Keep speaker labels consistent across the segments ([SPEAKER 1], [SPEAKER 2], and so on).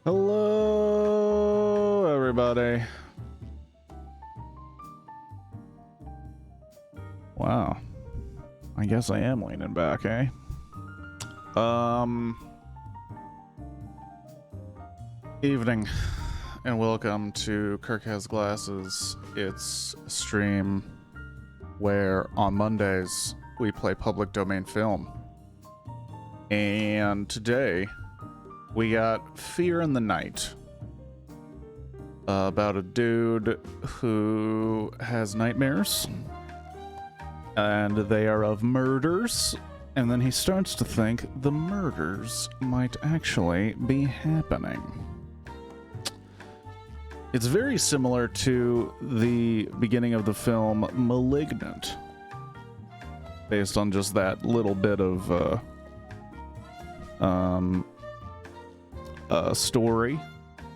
[SPEAKER 1] Hello, everybody. Wow. I guess I am leaning back, eh? Evening, and welcome to Kirk Has Glasses. It's a stream where on Mondays we play public domain film. And today we got Fear in the Night. About a dude who has nightmares. And they are of murders. And then he starts to think the murders might actually be happening. It's very similar to the beginning of the film Malignant. Based on just that little bit of story.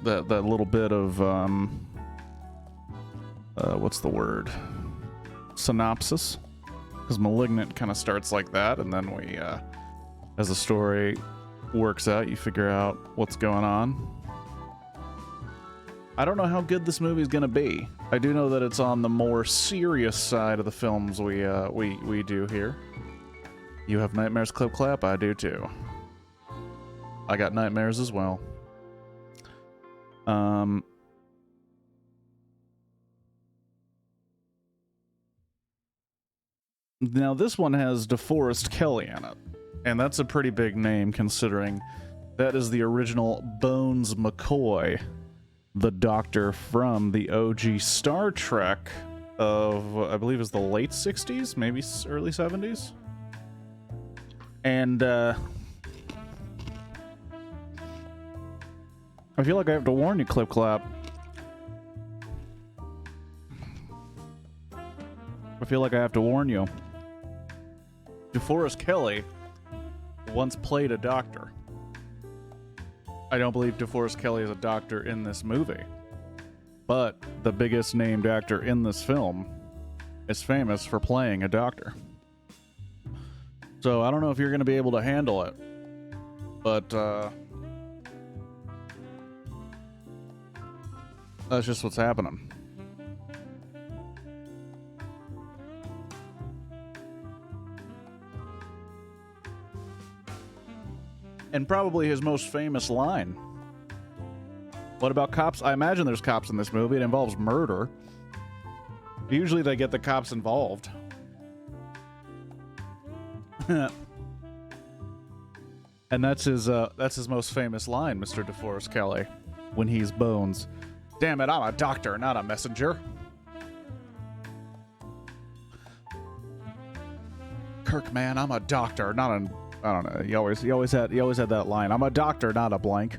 [SPEAKER 1] That little bit of what's the word? Synopsis. Because Malignant kind of starts like that, and then we as the story works out, you figure out what's going on. I don't know how good this movie is gonna be. I do know that it's on the more serious side of the films we do here. You have nightmares, clip clap. I do too. I got nightmares as well. Now this one has DeForest Kelley in it, and that's a pretty big name considering that is the original Bones McCoy, the doctor from the OG Star Trek of, I believe is the late 60s, maybe early 70s. And I feel like I have to warn you, Clip Clap. I feel like I have to warn you. DeForest Kelley once played a doctor. I don't believe DeForest Kelley is a doctor in this movie. But the biggest named actor in this film is famous for playing a doctor. So I don't know if you're going to be able to handle it. But that's just what's happening. And probably his most famous line. What about cops? I imagine there's cops in this movie. It involves murder. Usually they get the cops involved. And that's his most famous line, Mr. DeForest Kelley, when he's Bones. Damn it, I'm a doctor, not a messenger. Kirk, man, I'm a doctor, not an... I don't know. He always had that line. I'm a doctor, not a blank.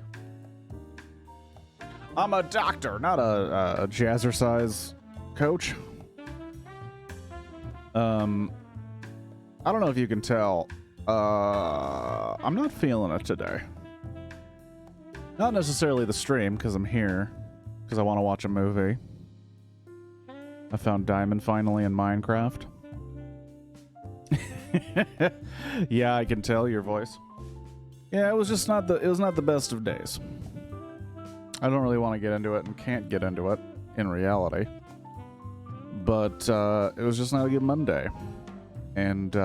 [SPEAKER 1] I'm a doctor, not a jazzercise coach. I don't know if you can tell. I'm not feeling it today. Not necessarily the stream, because I'm here, because I want to watch a movie. I found Diamond finally in Minecraft. Yeah, I can tell your voice. Yeah, it was just not the best of days. I don't really want to get into it and can't get into it in reality. But it was just not a good Monday. And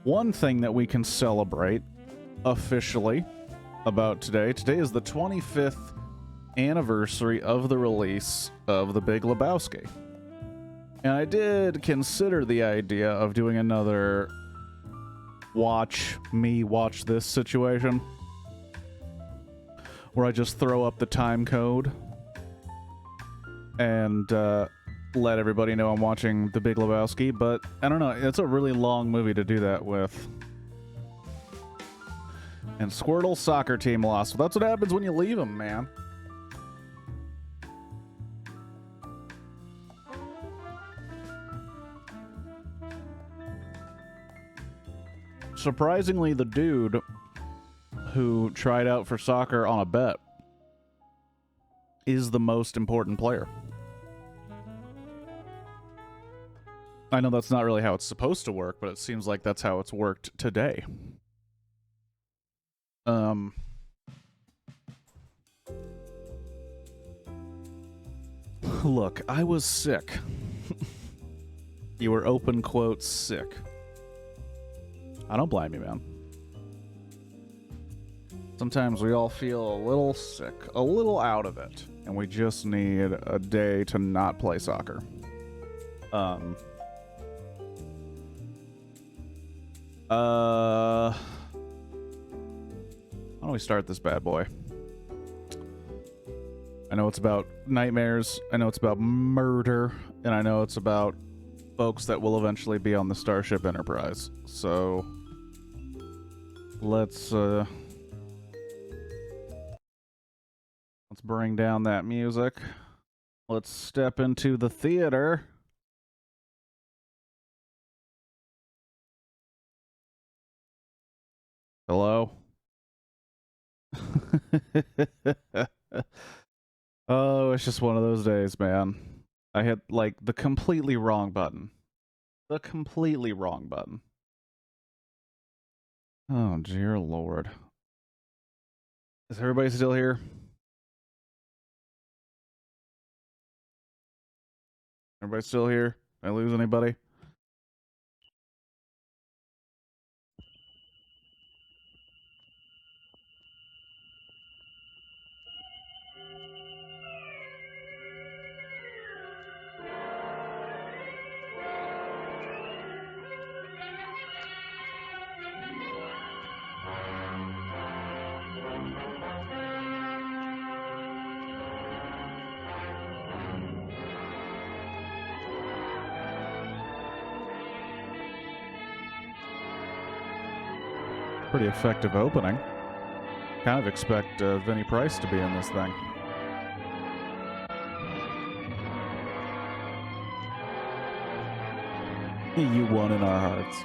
[SPEAKER 1] one thing that we can celebrate officially about today is the 25th anniversary of the release of The Big Lebowski. And I did consider the idea of doing another watch this situation. Where I just throw up the time code. And let everybody know I'm watching The Big Lebowski. But, I don't know, it's a really long movie to do that with. And Squirtle's soccer team lost. That's what happens when you leave them, man. Surprisingly, the dude who tried out for soccer on a bet is the most important player. I know that's not really how it's supposed to work, but it seems like that's how it's worked today. Look, I was sick. You were open quotes sick. I don't blame you, man. Sometimes we all feel a little sick, a little out of it, and we just need a day to not play soccer. How do we start this bad boy? I know it's about nightmares, I know it's about murder, and I know it's about folks that will eventually be on the Starship Enterprise. So let's bring down that music. Let's step into the theater. Hello? Oh, it's just one of those days, man. I hit, like, the completely wrong button. The completely wrong button. Oh, dear Lord. Is everybody still here? Everybody still here? Did I lose anybody? Pretty effective opening. Kind of expect Vinny Price to be in this thing. You won in our hearts.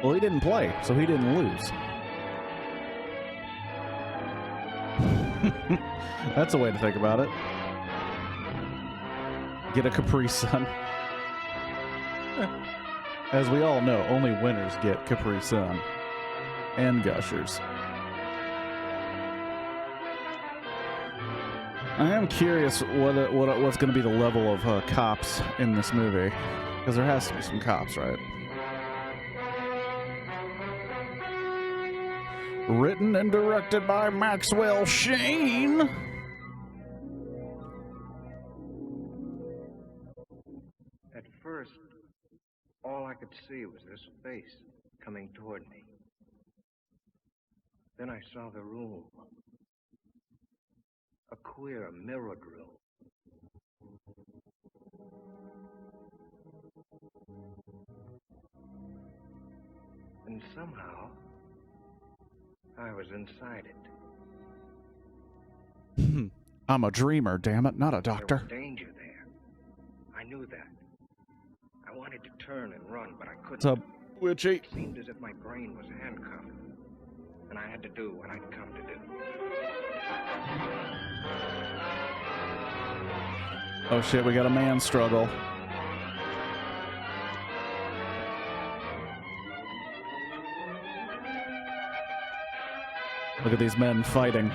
[SPEAKER 1] Well, he didn't play, so he didn't lose. That's a way to think about it. Get a Capri Sun. As we all know, only winners get Capri Sun and Gushers. I am curious what's going to be the level of cops in this movie, because there has to be some cops, right? Written and directed by Maxwell Shane.
[SPEAKER 2] At first, all I could see was this face coming toward me. Then I saw the room. A queer, mirrored room. And somehow, I was inside it.
[SPEAKER 1] I'm a dreamer, damn it, not a doctor.
[SPEAKER 2] There was danger there. I knew that. I wanted to turn and run, but I couldn't.
[SPEAKER 1] What's up, Witchy?
[SPEAKER 2] It seemed as if my brain was handcuffed, and I had to do what I'd come to do.
[SPEAKER 1] Oh shit, we got a man struggle. Look at these men fighting.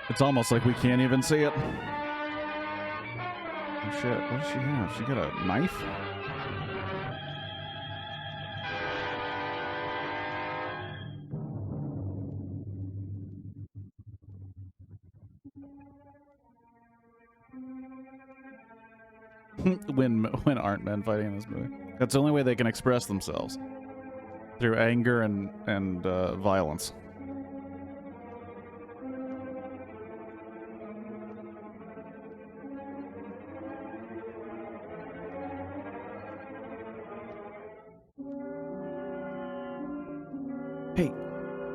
[SPEAKER 1] It's almost like we can't even see it. Oh shit, what does she have? She got a knife? when aren't men fighting in this movie? That's the only way they can express themselves. Through anger and violence. Hey,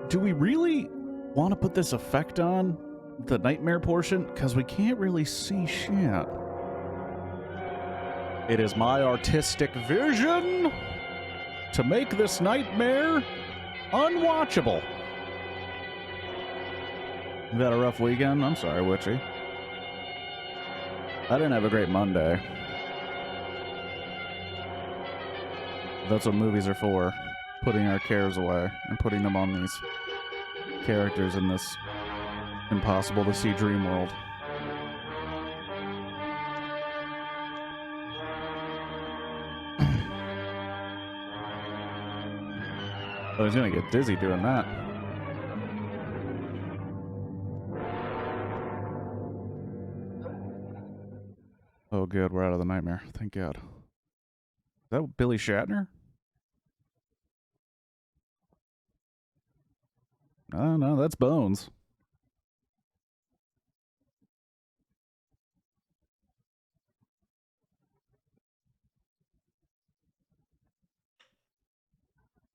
[SPEAKER 1] do we really want to put this effect on the nightmare portion? Because we can't really see shit. It is my artistic vision to make this nightmare unwatchable. You had a rough weekend? I'm sorry, Witchy. I didn't have a great Monday. That's what movies are for. Putting our cares away and putting them on these characters in this impossible to see dream world. Oh, he's gonna get dizzy doing that. Oh, good, we're out of the nightmare. Thank God. Is that Billy Shatner? Oh, no, that's Bones.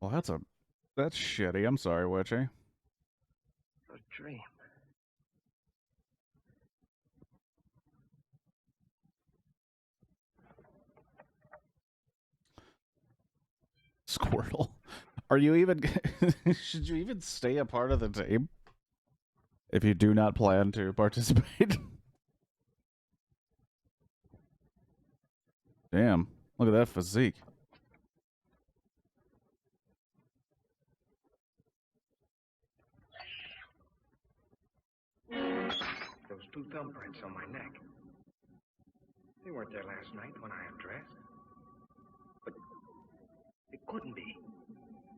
[SPEAKER 1] Well, that's shitty. I'm sorry, Witchy.
[SPEAKER 2] A dream.
[SPEAKER 1] Squirtle. Are you even... Should you even stay a part of the team? If you do not plan to participate. Damn. Look at that physique.
[SPEAKER 2] Those 2 thumbprints on my neck. They weren't there last night when I undressed. But it couldn't be.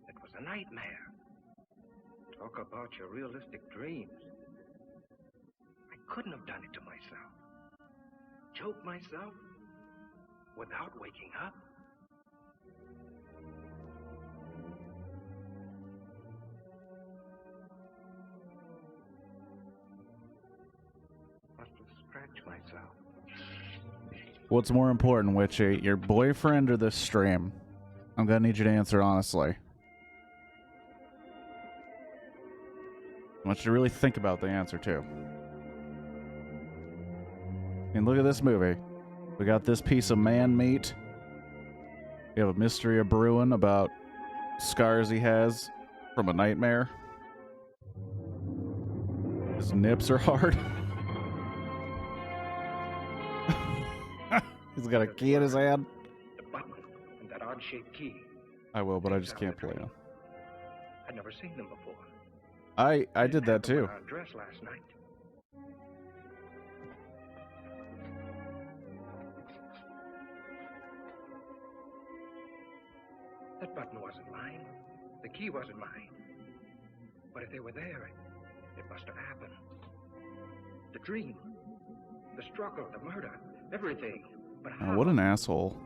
[SPEAKER 2] It was a nightmare. Talk about your realistic dreams. I couldn't have done it to myself. Choke myself without waking up. Must have scratched myself.
[SPEAKER 1] What's more important, Witchy? Your boyfriend or this stream? I'm gonna need you to answer honestly. I want you to really think about the answer, too. And look at this movie. We got this piece of man meat. We have a mystery of brewing about scars he has from a nightmare. His nips are hard. He's got a key in his hand.
[SPEAKER 2] The button and that odd-shaped key.
[SPEAKER 1] I will, but I just can't play them.
[SPEAKER 2] I'd never seen them before.
[SPEAKER 1] I did that too.
[SPEAKER 2] I undressed last night. That button wasn't mine. The key wasn't mine. But if they were there, it must have happened. The dream, the struggle, the murder, everything. But how?
[SPEAKER 1] Oh, what an asshole.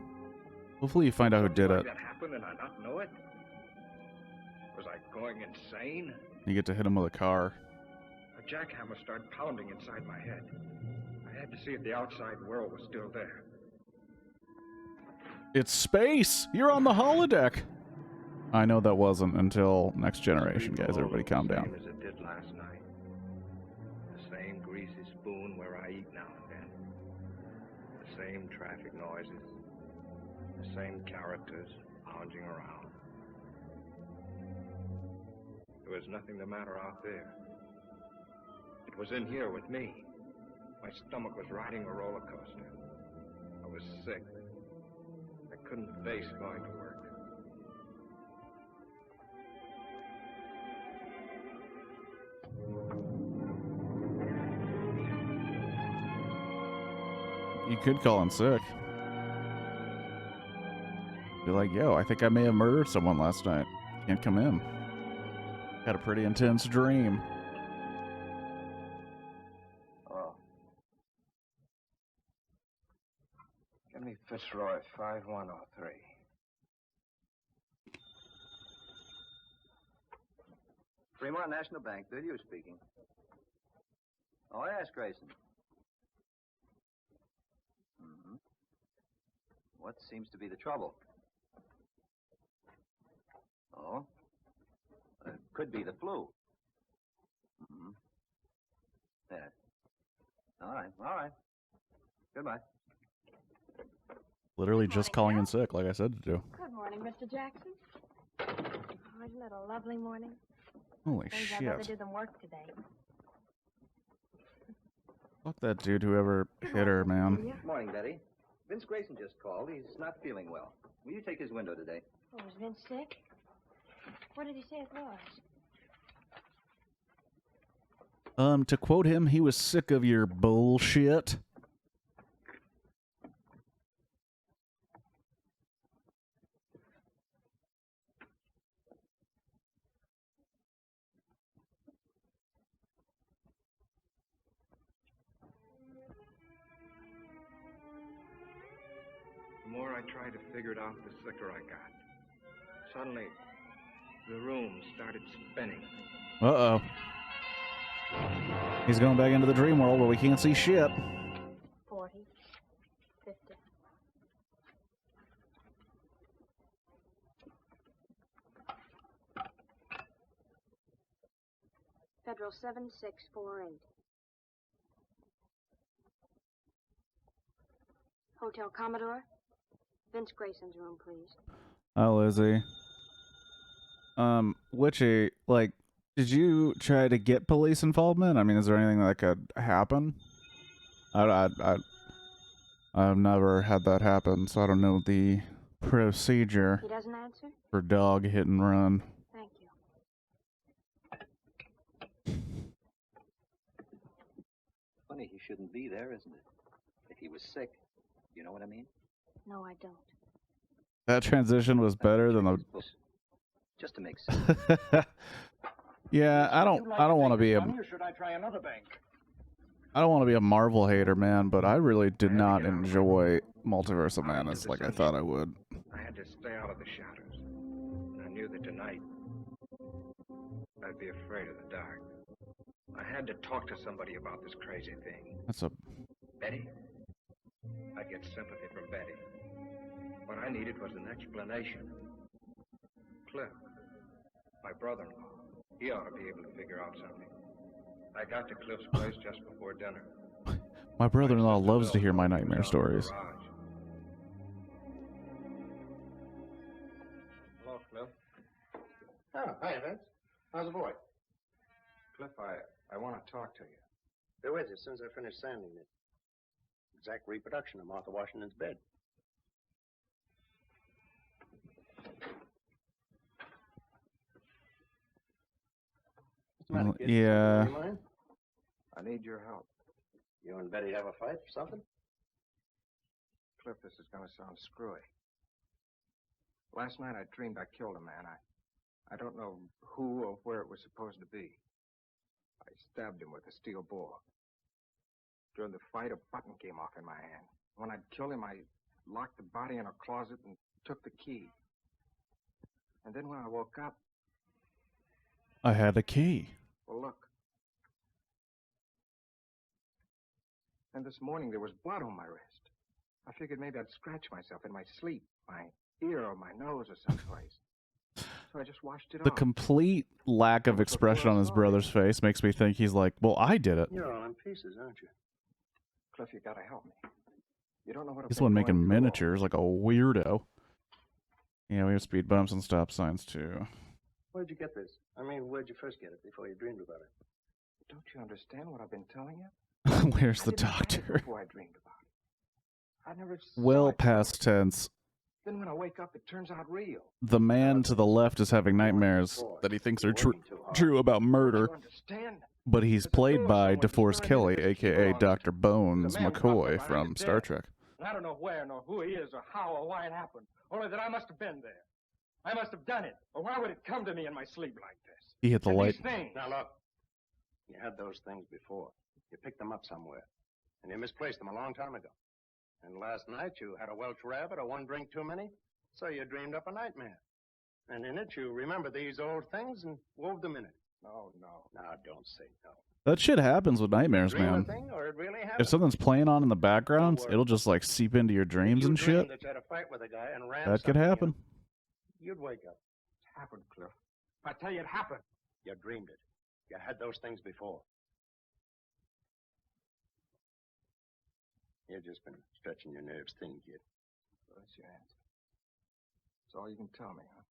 [SPEAKER 1] Hopefully you find out who did it.
[SPEAKER 2] That happened and I not know it? Was I going insane?
[SPEAKER 1] You get to hit him with a car.
[SPEAKER 2] A jackhammer started pounding inside my head. I had to see if the outside world was still there.
[SPEAKER 1] It's space! You're on the holodeck! I know that wasn't until Next Generation, guys. Everybody calm down.
[SPEAKER 2] Same as it did last night. The same greasy spoon where I eat now and then. The same traffic noises. The same characters lounging around. There was nothing the matter out there. It was in here with me. My stomach was riding a roller coaster. I was sick. I couldn't face going to work.
[SPEAKER 1] You could call in sick. Be like, yo, I think I may have murdered someone last night. Can't come in. Had a pretty intense dream.
[SPEAKER 2] Oh. Give me Fitzroy 5103.
[SPEAKER 3] Fremont National Bank, good, you speaking. Oh, yes, Grayson. Mm-hmm. What seems to be the trouble? Oh? It could be the flu. Mm-hmm. Yes. All right. Goodbye.
[SPEAKER 1] Literally just calling in sick, like I said to do.
[SPEAKER 4] Good morning, Mr. Jackson. Oh, isn't it a lovely morning?
[SPEAKER 1] Holy
[SPEAKER 4] Things I'd rather
[SPEAKER 1] shit.
[SPEAKER 4] do than work today.
[SPEAKER 1] Fuck that dude, whoever hit her, man.
[SPEAKER 3] Morning, Betty. Vince Grayson just called. He's not feeling well. Will you take his window today?
[SPEAKER 4] Oh, was Vince sick? What did he say it was?
[SPEAKER 1] To quote him, he was sick of your bullshit.
[SPEAKER 2] The more I tried to figure it out, the sicker I got. Suddenly, the room started spinning.
[SPEAKER 1] Uh-oh. He's going back into the dream world where we can't see shit.
[SPEAKER 4] 40, 50. Federal 7648. Hotel Commodore. Vince Grayson's room, please.
[SPEAKER 1] Oh, Lizzie. Witchy, like, did you try to get police involvement? I mean, is there anything that could happen? I've never had that happen, so I don't know the procedure
[SPEAKER 4] He doesn't answer?
[SPEAKER 1] for dog hit and run.
[SPEAKER 4] Thank you.
[SPEAKER 3] Funny he shouldn't be there, isn't it? If he was sick, you know what I mean?
[SPEAKER 4] No, I don't.
[SPEAKER 1] That transition was better than the...
[SPEAKER 3] Just to make sense.
[SPEAKER 1] Yeah, I don't want to be a...
[SPEAKER 2] Or should I try another bank?
[SPEAKER 1] I don't want to be a Marvel hater, man, but I really did not enjoy Multiverse of Madness like I thought I would.
[SPEAKER 2] I had to stay out of the shadows. And I knew that tonight I'd be afraid of the dark. I had to talk to somebody about this crazy thing.
[SPEAKER 1] That's a...
[SPEAKER 2] Betty? I'd get sympathy from Betty. What I needed was an explanation. Cliff, my brother-in-law, he ought to be able to figure out something. I got to Cliff's place just before dinner.
[SPEAKER 1] My brother-in-law loves to hear my nightmare stories.
[SPEAKER 2] Hello, Cliff.
[SPEAKER 3] Oh, hi, Vince. How's the boy?
[SPEAKER 2] Cliff, I want to talk to you.
[SPEAKER 3] Be with you as soon as I finish sanding it. Exact reproduction of Martha Washington's bed.
[SPEAKER 1] Well, yeah.
[SPEAKER 2] I need your help.
[SPEAKER 3] You and Betty have a fight or something?
[SPEAKER 2] Cliff, this is going to sound screwy. Last night I dreamed I killed a man. I don't know who or where it was supposed to be. I stabbed him with a steel bore. During the fight, a button came off in my hand. When I'd killed him, I locked the body in a closet and took the key. And then when I woke up...
[SPEAKER 1] I had a key.
[SPEAKER 2] Well, look. And this morning there was blood on my wrist. I figured maybe I'd scratch myself in my sleep, my ear or my nose or someplace. So I just washed it
[SPEAKER 1] The
[SPEAKER 2] off.
[SPEAKER 1] complete lack of expression on his brother's face makes me think he's like, well, I did it.
[SPEAKER 3] You're all in pieces, aren't you?
[SPEAKER 2] Cliff, you gotta help me. You don't know what I've
[SPEAKER 1] He's the
[SPEAKER 2] been
[SPEAKER 1] one
[SPEAKER 2] going
[SPEAKER 1] making
[SPEAKER 2] through.
[SPEAKER 1] miniatures like a weirdo. Yeah, we have speed bumps and stop signs, too.
[SPEAKER 3] Where'd you get this? I mean, where'd you first get it before you dreamed about it?
[SPEAKER 2] Don't you understand what I've been telling you?
[SPEAKER 1] Where's the
[SPEAKER 2] I didn't have it
[SPEAKER 1] doctor?
[SPEAKER 2] before I dreamed about it. I never saw
[SPEAKER 1] Well,
[SPEAKER 2] it.
[SPEAKER 1] past tense.
[SPEAKER 2] Then when I wake up, it turns out real.
[SPEAKER 1] The man to the left is having nightmares that he thinks are true about murder,
[SPEAKER 2] You understand?
[SPEAKER 1] but he's played by DeForest Kelley, a.k.a. Dr. Bones McCoy from Star Trek.
[SPEAKER 2] And I don't know where nor who he is or how or why it happened. Only that I must have been there. I must have done it. Or why would it come to me in my sleep like this?
[SPEAKER 1] He hit the
[SPEAKER 2] And
[SPEAKER 1] light.
[SPEAKER 2] these things.
[SPEAKER 3] Now, look. You had those things before. You picked them up somewhere. And you misplaced them a long time ago. And last night you had a Welsh rabbit or one drink too many, so you dreamed up a nightmare. And in it you remembered these old things and wove them in it.
[SPEAKER 2] No.
[SPEAKER 3] Now, don't say no.
[SPEAKER 1] That shit happens with nightmares,
[SPEAKER 3] Dream a
[SPEAKER 1] man.
[SPEAKER 3] thing or it really happened.
[SPEAKER 1] If something's playing on in the background, it'll just like seep into your dreams
[SPEAKER 3] You
[SPEAKER 1] and
[SPEAKER 3] dreamed
[SPEAKER 1] shit.
[SPEAKER 3] that you had a fight with a guy and ran
[SPEAKER 1] That could
[SPEAKER 3] something
[SPEAKER 1] happen.
[SPEAKER 3] in. You'd wake up.
[SPEAKER 2] It happened, Cliff. I tell you, it happened.
[SPEAKER 3] You dreamed it. You had those things before. You've just been stretching your nerves thin, kid.
[SPEAKER 2] So that's your answer. That's all you can tell me, huh?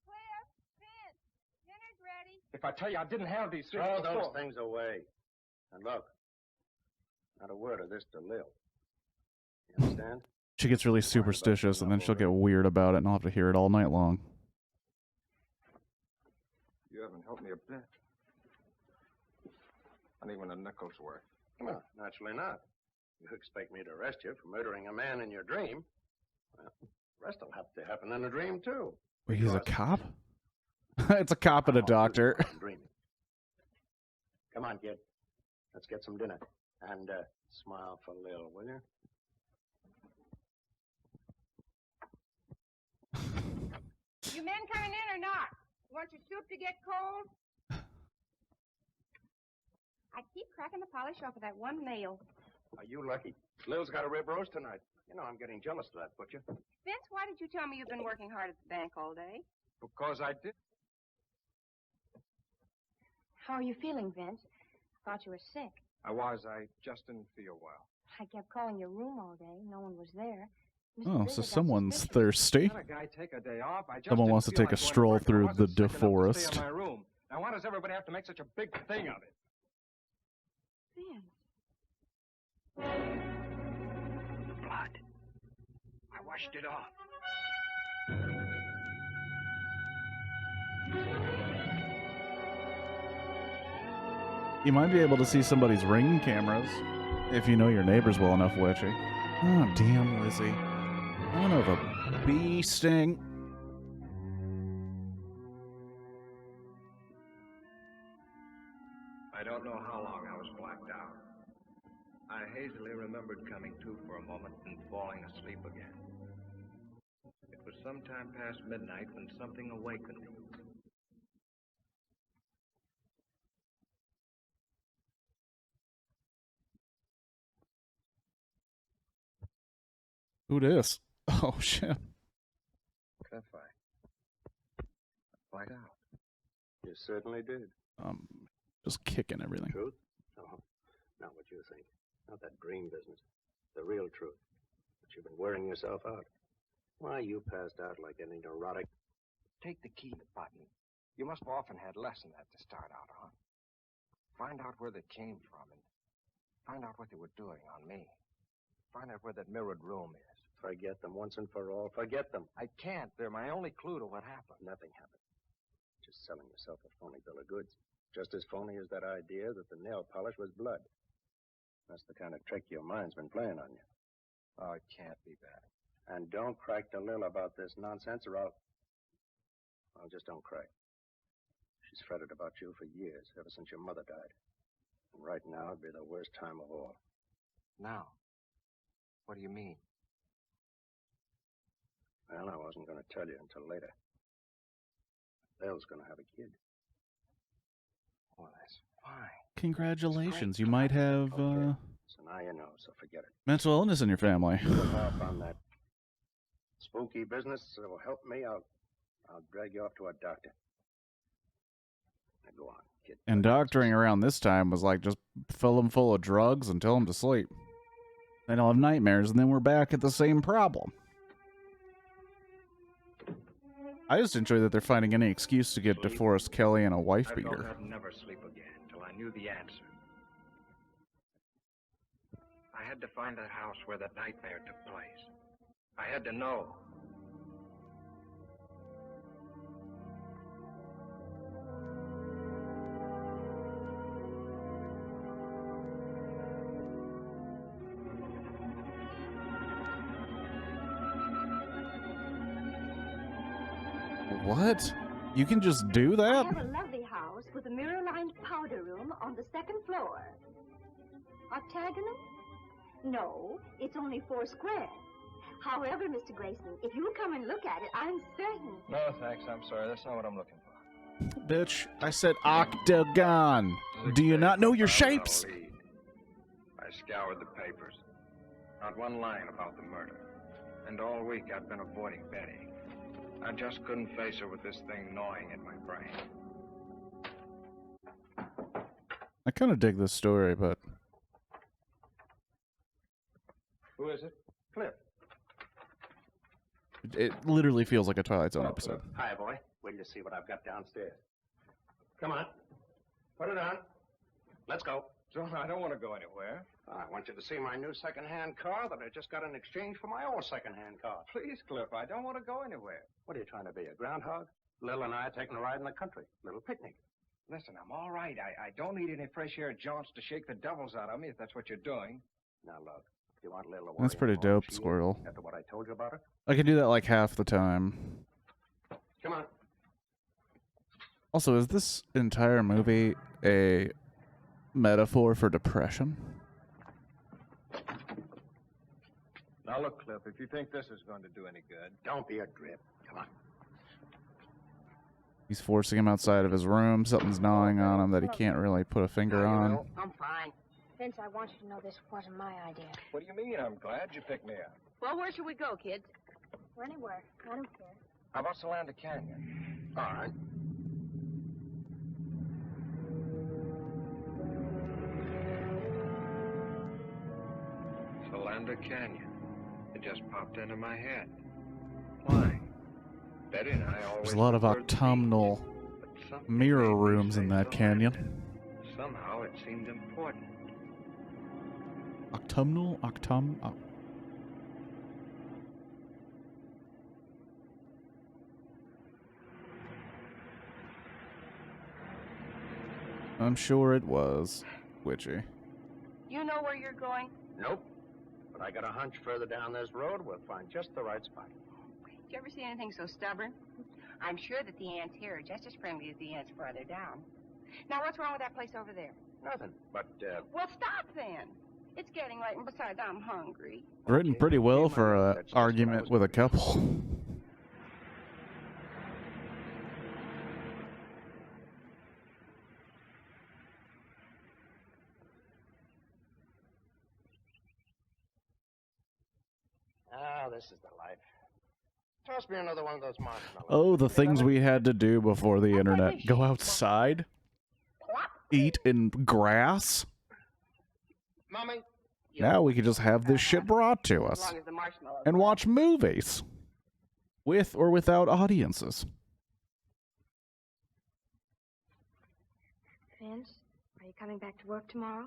[SPEAKER 4] Cliff, Vince, dinner's ready.
[SPEAKER 2] If I tell you I didn't have these things
[SPEAKER 3] Throw those
[SPEAKER 2] before...
[SPEAKER 3] things away. And look, not a word of this to Lil. You understand?
[SPEAKER 1] She gets really superstitious, and then she'll get weird about it, and I'll have to hear it all night long.
[SPEAKER 2] You haven't helped me a bit.
[SPEAKER 5] Not even a nickel's worth.
[SPEAKER 3] Well, naturally not. You expect me to arrest you for murdering a man in your dream? Well, the rest will have to happen in a dream, too.
[SPEAKER 1] Wait, he's a cop? It's a cop and a doctor.
[SPEAKER 3] I'm dreaming. Come on, kid. Let's get some dinner. And smile for Lil, will you?
[SPEAKER 6] You men coming in or not? Want your soup to get cold? I keep cracking the polish off of that one nail.
[SPEAKER 3] Are you lucky? Lil's got a rib roast tonight. You know, I'm getting jealous of that butcher.
[SPEAKER 6] Vince, why did you tell me you've been working hard at the bank all day?
[SPEAKER 5] Because I did.
[SPEAKER 4] How are you feeling, Vince? I thought you were sick.
[SPEAKER 5] I just didn't feel well.
[SPEAKER 4] I kept calling your room all day. No one was there. Mr.
[SPEAKER 1] Oh,
[SPEAKER 4] Bigger
[SPEAKER 1] so
[SPEAKER 4] got
[SPEAKER 1] someone's
[SPEAKER 4] suspicious.
[SPEAKER 1] thirsty.
[SPEAKER 5] Let a guy take a day off. I just
[SPEAKER 1] Someone
[SPEAKER 5] didn't
[SPEAKER 1] wants to
[SPEAKER 5] feel
[SPEAKER 1] take a
[SPEAKER 5] like going to
[SPEAKER 1] stroll
[SPEAKER 5] work. I
[SPEAKER 1] through
[SPEAKER 5] wasn't
[SPEAKER 1] the
[SPEAKER 5] sick enough to
[SPEAKER 1] DeForest.
[SPEAKER 5] stay in my room. Now, why does everybody have to make such a big thing of it?
[SPEAKER 4] Vince.
[SPEAKER 2] Blood. I washed it off.
[SPEAKER 1] You might be able to see somebody's ring cameras if you know your neighbors well enough, Witchy. Oh, damn, Lizzie. Son of a bee sting.
[SPEAKER 2] I don't know how long I was blacked out. I hazily remembered coming to for a moment and falling asleep again. It was sometime past midnight when something awakened me.
[SPEAKER 1] Who this? Oh, shit.
[SPEAKER 5] Cliff, I blacked out.
[SPEAKER 3] You certainly did.
[SPEAKER 1] Just kicking everything.
[SPEAKER 3] Truth? Oh, not what you think. Not that dream business. The real truth. But you've been wearing yourself out. Why, you passed out like any neurotic.
[SPEAKER 5] Take the key to button. You must have often had less than that to start out on. Find out where they came from and find out what they were doing on me. Find out where that mirrored room is.
[SPEAKER 3] Forget them once and for all. Forget them.
[SPEAKER 5] I can't. They're my only clue to what happened.
[SPEAKER 3] Nothing happened. Just selling yourself a phony bill of goods. Just as phony as that idea that the nail polish was blood. That's the kind of trick your mind's been playing on you.
[SPEAKER 5] Oh, it can't be that.
[SPEAKER 3] And don't crack to Lil about this nonsense or I'll just don't crack. She's fretted about you for years, ever since your mother died. And right now it'd be the worst time of all.
[SPEAKER 5] Now? What do you mean?
[SPEAKER 3] Well, I wasn't going to tell you until later. Lil's going to have a kid.
[SPEAKER 5] Well, that's fine.
[SPEAKER 1] Congratulations. You might have
[SPEAKER 3] Okay. So now you know, so forget it.
[SPEAKER 1] mental illness in your family.
[SPEAKER 3] Put off on that spooky business that will help me. I'll drag you off to a doctor. Now go on, kid.
[SPEAKER 1] And doctoring around this time was like just fill him full of drugs and tell him to sleep. Then he'll have nightmares, and then we're back at the same problem. I just enjoy that they're finding any excuse to get DeForest Kelley and a wife
[SPEAKER 2] I felt
[SPEAKER 1] beater.
[SPEAKER 2] I'd never sleep again till I knew the answer. I had to find that house where that nightmare took place. I had to know.
[SPEAKER 1] What? You can just do
[SPEAKER 6] I
[SPEAKER 1] that?
[SPEAKER 6] have a lovely house with a mirror-lined powder room on the second floor. Octagonal? No, it's only 4 square. However, Mr. Grayson, if you'll come and look at it, I'm certain.
[SPEAKER 5] No, thanks. I'm sorry. That's not what I'm looking for.
[SPEAKER 1] Bitch, I said octagon. Do you not know your shapes?
[SPEAKER 2] I scoured the papers. Not one line about the murder. And all week I'd been avoiding Betty. I just couldn't face her with this thing gnawing at my brain.
[SPEAKER 1] I kind of dig this story, but
[SPEAKER 5] Who is it?
[SPEAKER 3] Cliff.
[SPEAKER 1] it literally feels like a Twilight Zone episode.
[SPEAKER 3] Hi, boy. Wait till you see what I've got downstairs. Come on. Put it on. Let's go.
[SPEAKER 5] John, I don't want to go anywhere.
[SPEAKER 3] I want you to see my new second-hand car that I just got in exchange for my old second-hand car.
[SPEAKER 5] Please, Cliff, I don't want to go anywhere.
[SPEAKER 3] What are you trying to be, a groundhog? Lil and I are taking a ride in the country. Little picnic.
[SPEAKER 5] Listen, I'm all right. I don't need any fresh air jaunts to shake the devils out of me, if that's what you're doing.
[SPEAKER 3] Now, look, if you want a little
[SPEAKER 1] That's pretty
[SPEAKER 3] worrying more,
[SPEAKER 1] dope,
[SPEAKER 3] she is,
[SPEAKER 1] Squirrel.
[SPEAKER 3] after what I told you about her.
[SPEAKER 1] I can do that like half the time.
[SPEAKER 3] Come on.
[SPEAKER 1] Also, is this entire movie a metaphor for depression?
[SPEAKER 5] Now, look, Cliff, if you think this is going to do any good...
[SPEAKER 3] Don't be a grip. Come on.
[SPEAKER 1] He's forcing him outside of his room. Something's gnawing on him that he can't really put a finger on.
[SPEAKER 4] I'm fine. Vince, I want you to know this wasn't my idea.
[SPEAKER 5] What do you mean? I'm glad you picked me up.
[SPEAKER 4] Well, where should we go, kids? Anywhere. I don't care.
[SPEAKER 5] How about Solanda Canyon?
[SPEAKER 3] All right.
[SPEAKER 2] Solanda Canyon. It just popped into my head. Why? Betty and I always
[SPEAKER 1] There's a lot of
[SPEAKER 2] preferred the beach,
[SPEAKER 1] autumnal
[SPEAKER 2] but something
[SPEAKER 1] mirror
[SPEAKER 2] made me
[SPEAKER 1] rooms in
[SPEAKER 2] say
[SPEAKER 1] that canyon.
[SPEAKER 2] Solanda. Somehow it seemed important.
[SPEAKER 1] Autumnal? I'm sure it was witchy.
[SPEAKER 4] You know where you're going?
[SPEAKER 3] Nope. But I got a hunch further down this road, we'll find just the right spot.
[SPEAKER 7] Did you ever see anything so stubborn? I'm sure that the ants here are just as friendly as the ants farther down. Now, what's wrong with that place over there?
[SPEAKER 3] Nothing. But,
[SPEAKER 7] Well, stop then. It's getting late, and besides, I'm hungry.
[SPEAKER 1] Written
[SPEAKER 3] Okay,
[SPEAKER 1] pretty well
[SPEAKER 3] be
[SPEAKER 1] for
[SPEAKER 3] my-
[SPEAKER 1] an
[SPEAKER 3] that's just what I
[SPEAKER 1] argument
[SPEAKER 3] was
[SPEAKER 1] with a
[SPEAKER 3] looking for.
[SPEAKER 1] couple.
[SPEAKER 3] ah, this is the life. Toss me another one of those marshmallows.
[SPEAKER 1] Oh, the things we had to do before the internet. Go outside? Eat in grass?
[SPEAKER 3] Mommy.
[SPEAKER 1] Now we can just have this shit brought to
[SPEAKER 7] As
[SPEAKER 1] us.
[SPEAKER 7] long as the marshmallows.
[SPEAKER 1] And watch movies. With or without audiences.
[SPEAKER 4] Vince, are you coming back to work tomorrow?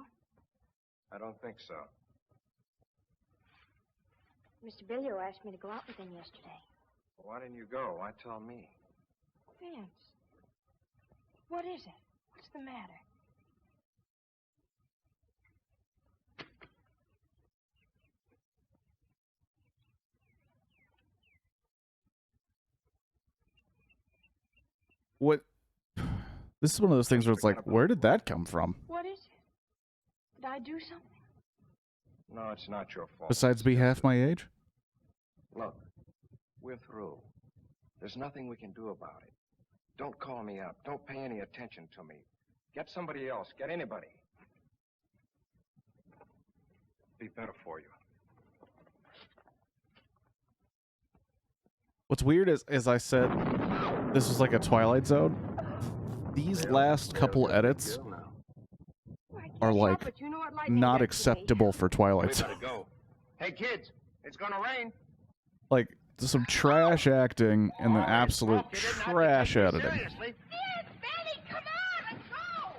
[SPEAKER 5] I don't think so.
[SPEAKER 4] Mr. Billio asked me to go out with him yesterday.
[SPEAKER 5] Why didn't you go? Why tell me?
[SPEAKER 4] Vince, what is it? What's the matter?
[SPEAKER 1] What? This is one of those things where it's like, where did that come from?
[SPEAKER 4] What is it? Did I do something?
[SPEAKER 5] No, it's not your fault.
[SPEAKER 1] Besides be half my age?
[SPEAKER 5] Look, we're through. There's nothing we can do about it. Don't call me up. Don't pay any attention to me. Get somebody else. Get anybody. Be better for you.
[SPEAKER 1] What's weird is, as I said, this was like a Twilight Zone. These last couple edits are like
[SPEAKER 7] But you know what lightning
[SPEAKER 1] not
[SPEAKER 7] does to me?
[SPEAKER 1] acceptable for Twilight
[SPEAKER 3] We
[SPEAKER 1] Zone.
[SPEAKER 3] better go. Hey, kids, it's gonna rain.
[SPEAKER 1] Like some trash acting and then absolute trash editing.
[SPEAKER 3] Seriously.
[SPEAKER 7] Benny, come on, let's go!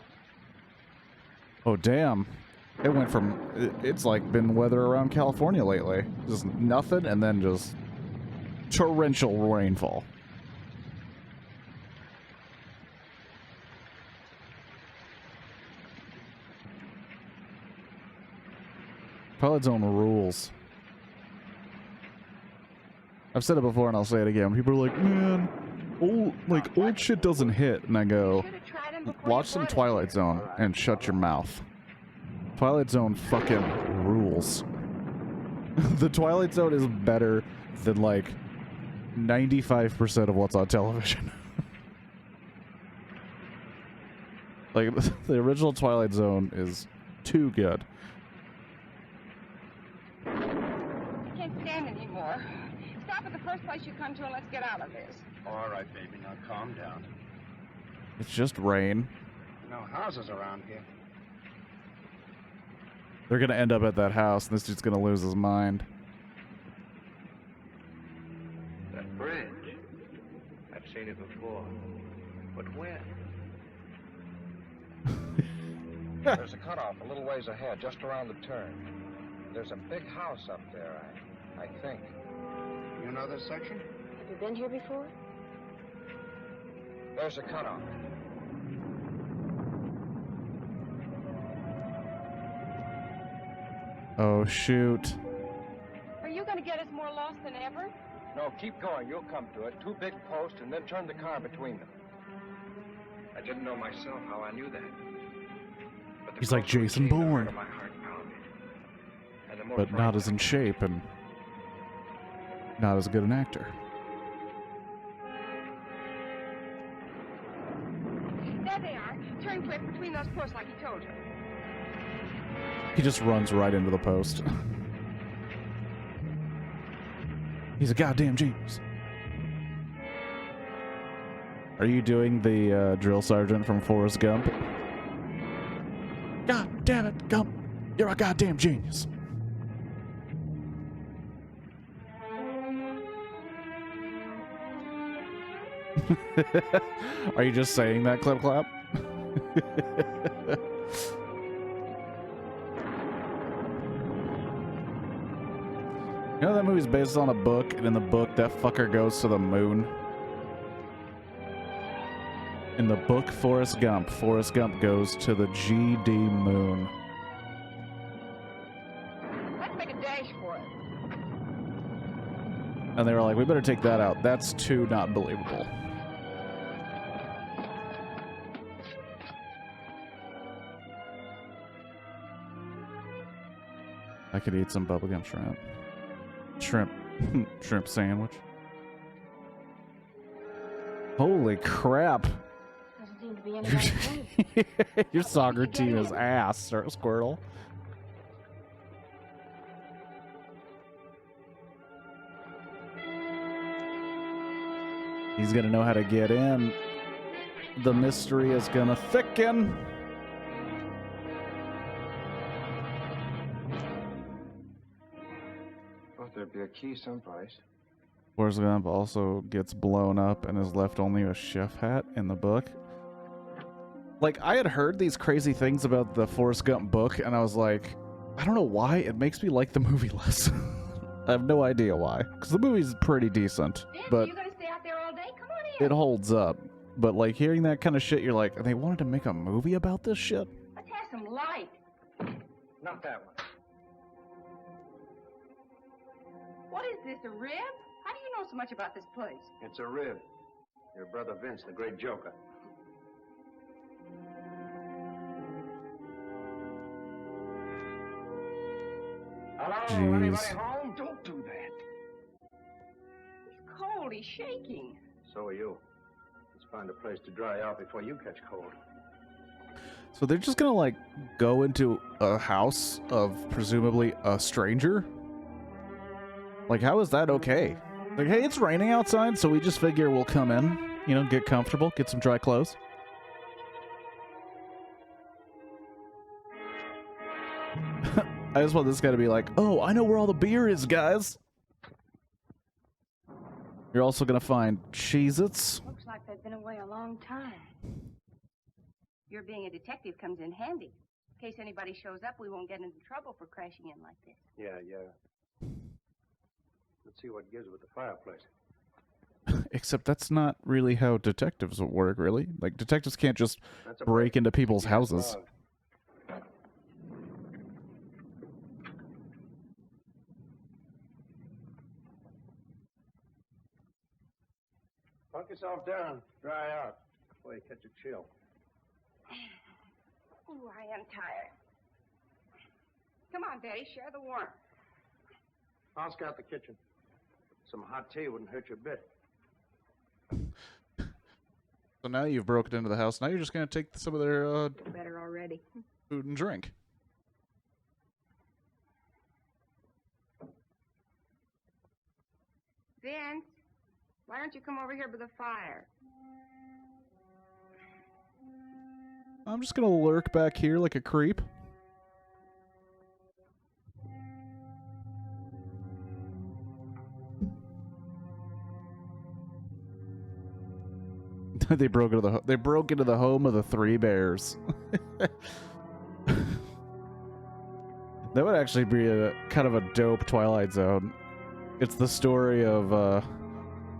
[SPEAKER 1] Oh damn. It went from it's like been weather around California lately. Just nothing and then just torrential rainfall. Twilight Zone rules. I've said it before and I'll say it again. People are like, man, old shit doesn't hit. And I go,
[SPEAKER 7] Should have tried 'em before
[SPEAKER 1] watch
[SPEAKER 7] you
[SPEAKER 1] some
[SPEAKER 7] bought it.
[SPEAKER 1] Twilight Zone and shut your mouth. Twilight Zone fucking rules. The Twilight Zone is better than like 95% of what's on television. Like, the original Twilight Zone is too good.
[SPEAKER 7] I can't stand anymore. Stop at the first place you come to and let's get out of this.
[SPEAKER 3] All right, baby, now calm down.
[SPEAKER 1] It's just rain.
[SPEAKER 3] No houses around here.
[SPEAKER 1] They're gonna end up at that house, and this dude's gonna lose his mind.
[SPEAKER 2] That bridge. I've seen it before. But when?
[SPEAKER 5] There's a cutoff a little ways ahead, just around the turn. There's a big house up there, I think.
[SPEAKER 3] You know this section?
[SPEAKER 4] Have you been here before?
[SPEAKER 5] There's a cutoff.
[SPEAKER 1] Oh, shoot.
[SPEAKER 7] Are you going to get us more lost than ever?
[SPEAKER 5] No, keep going. You'll come to it. 2 big posts, and then turn the car between them.
[SPEAKER 2] I didn't know myself how I knew that. But the
[SPEAKER 1] He's like
[SPEAKER 2] closer we
[SPEAKER 1] Jason
[SPEAKER 2] came, the
[SPEAKER 1] Bourne.
[SPEAKER 2] harder my heart pounded. And the more
[SPEAKER 1] But not
[SPEAKER 2] frightened
[SPEAKER 1] as in shape and not as good an actor.
[SPEAKER 7] There they are. Turn quick between those posts like he told you.
[SPEAKER 1] He just runs right into the post. He's a goddamn genius. Are you doing the drill sergeant from Forrest Gump? God damn it, Gump. You're a goddamn genius. Are you just saying that, Clip Clap? You know that movie's based on a book, and in the book, that fucker goes to the moon? In the book Forrest Gump goes to the GD moon.
[SPEAKER 7] Let's make a dash for it.
[SPEAKER 1] And they were like, we better take that out. That's too not believable. I could eat some bubblegum shrimp. Shrimp sandwich. Holy crap.
[SPEAKER 4] Doesn't seem to be anybody home.
[SPEAKER 1] Your soccer team is ass, Squirtle. He's gonna know how to get in. The mystery is gonna thicken.
[SPEAKER 5] Thought there'd be a key someplace.
[SPEAKER 1] Forrest Gump also gets blown up and is left only a chef hat in the book. Like, I had heard these crazy things about the Forrest Gump book, and I was like, I don't know why, it makes me like the movie less. I have no idea why. Because the movie's pretty decent,
[SPEAKER 7] Nancy,
[SPEAKER 1] but
[SPEAKER 7] you going to stay out there all day? Come on in.
[SPEAKER 1] it holds up. But, like, hearing that kind of shit, you're like, they wanted to make a movie about this shit?
[SPEAKER 7] Let's have some light.
[SPEAKER 5] Not that one.
[SPEAKER 7] What is this, a rib? How do you know so much about this place?
[SPEAKER 3] It's a rib. Your brother Vince, the great joker.
[SPEAKER 5] Hello? Anybody
[SPEAKER 1] Jeez.
[SPEAKER 5] home? Don't do that.
[SPEAKER 7] He's cold. He's shaking.
[SPEAKER 3] So are you. Let's find a place to dry out before you catch cold.
[SPEAKER 1] So they're just gonna, like, go into a house of presumably a stranger? Like, how is that okay? Like, hey, it's raining outside, so we just figure we'll come in, you know, get comfortable, get some dry clothes. I just want this guy to be like, oh, I know where all the beer is, guys. You're also gonna find Cheez-Its.
[SPEAKER 4] Looks like they've been away a long time.
[SPEAKER 7] Your being a detective comes in handy. In case anybody shows up, we won't get into trouble for crashing in like this.
[SPEAKER 3] Yeah. Let's see what gives with the fireplace.
[SPEAKER 1] Except that's not really how detectives work, really. Like, detectives can't just
[SPEAKER 3] That's a
[SPEAKER 1] break into people's houses.
[SPEAKER 3] log. Punk yourself down. Dry out before you catch a chill.
[SPEAKER 7] Oh, I am tired. Come on, Betty, share the warmth.
[SPEAKER 3] I'll scout the kitchen. Some hot tea wouldn't hurt you a bit.
[SPEAKER 1] So now you've broken into the house. Now you're just going to take some of their
[SPEAKER 7] Better already.
[SPEAKER 1] food and drink.
[SPEAKER 7] Vince, why don't you come over here by the fire?
[SPEAKER 1] I'm just going to lurk back here like a creep. They broke into the home of the Three Bears. That would actually be a kind of a dope Twilight Zone. It's the story of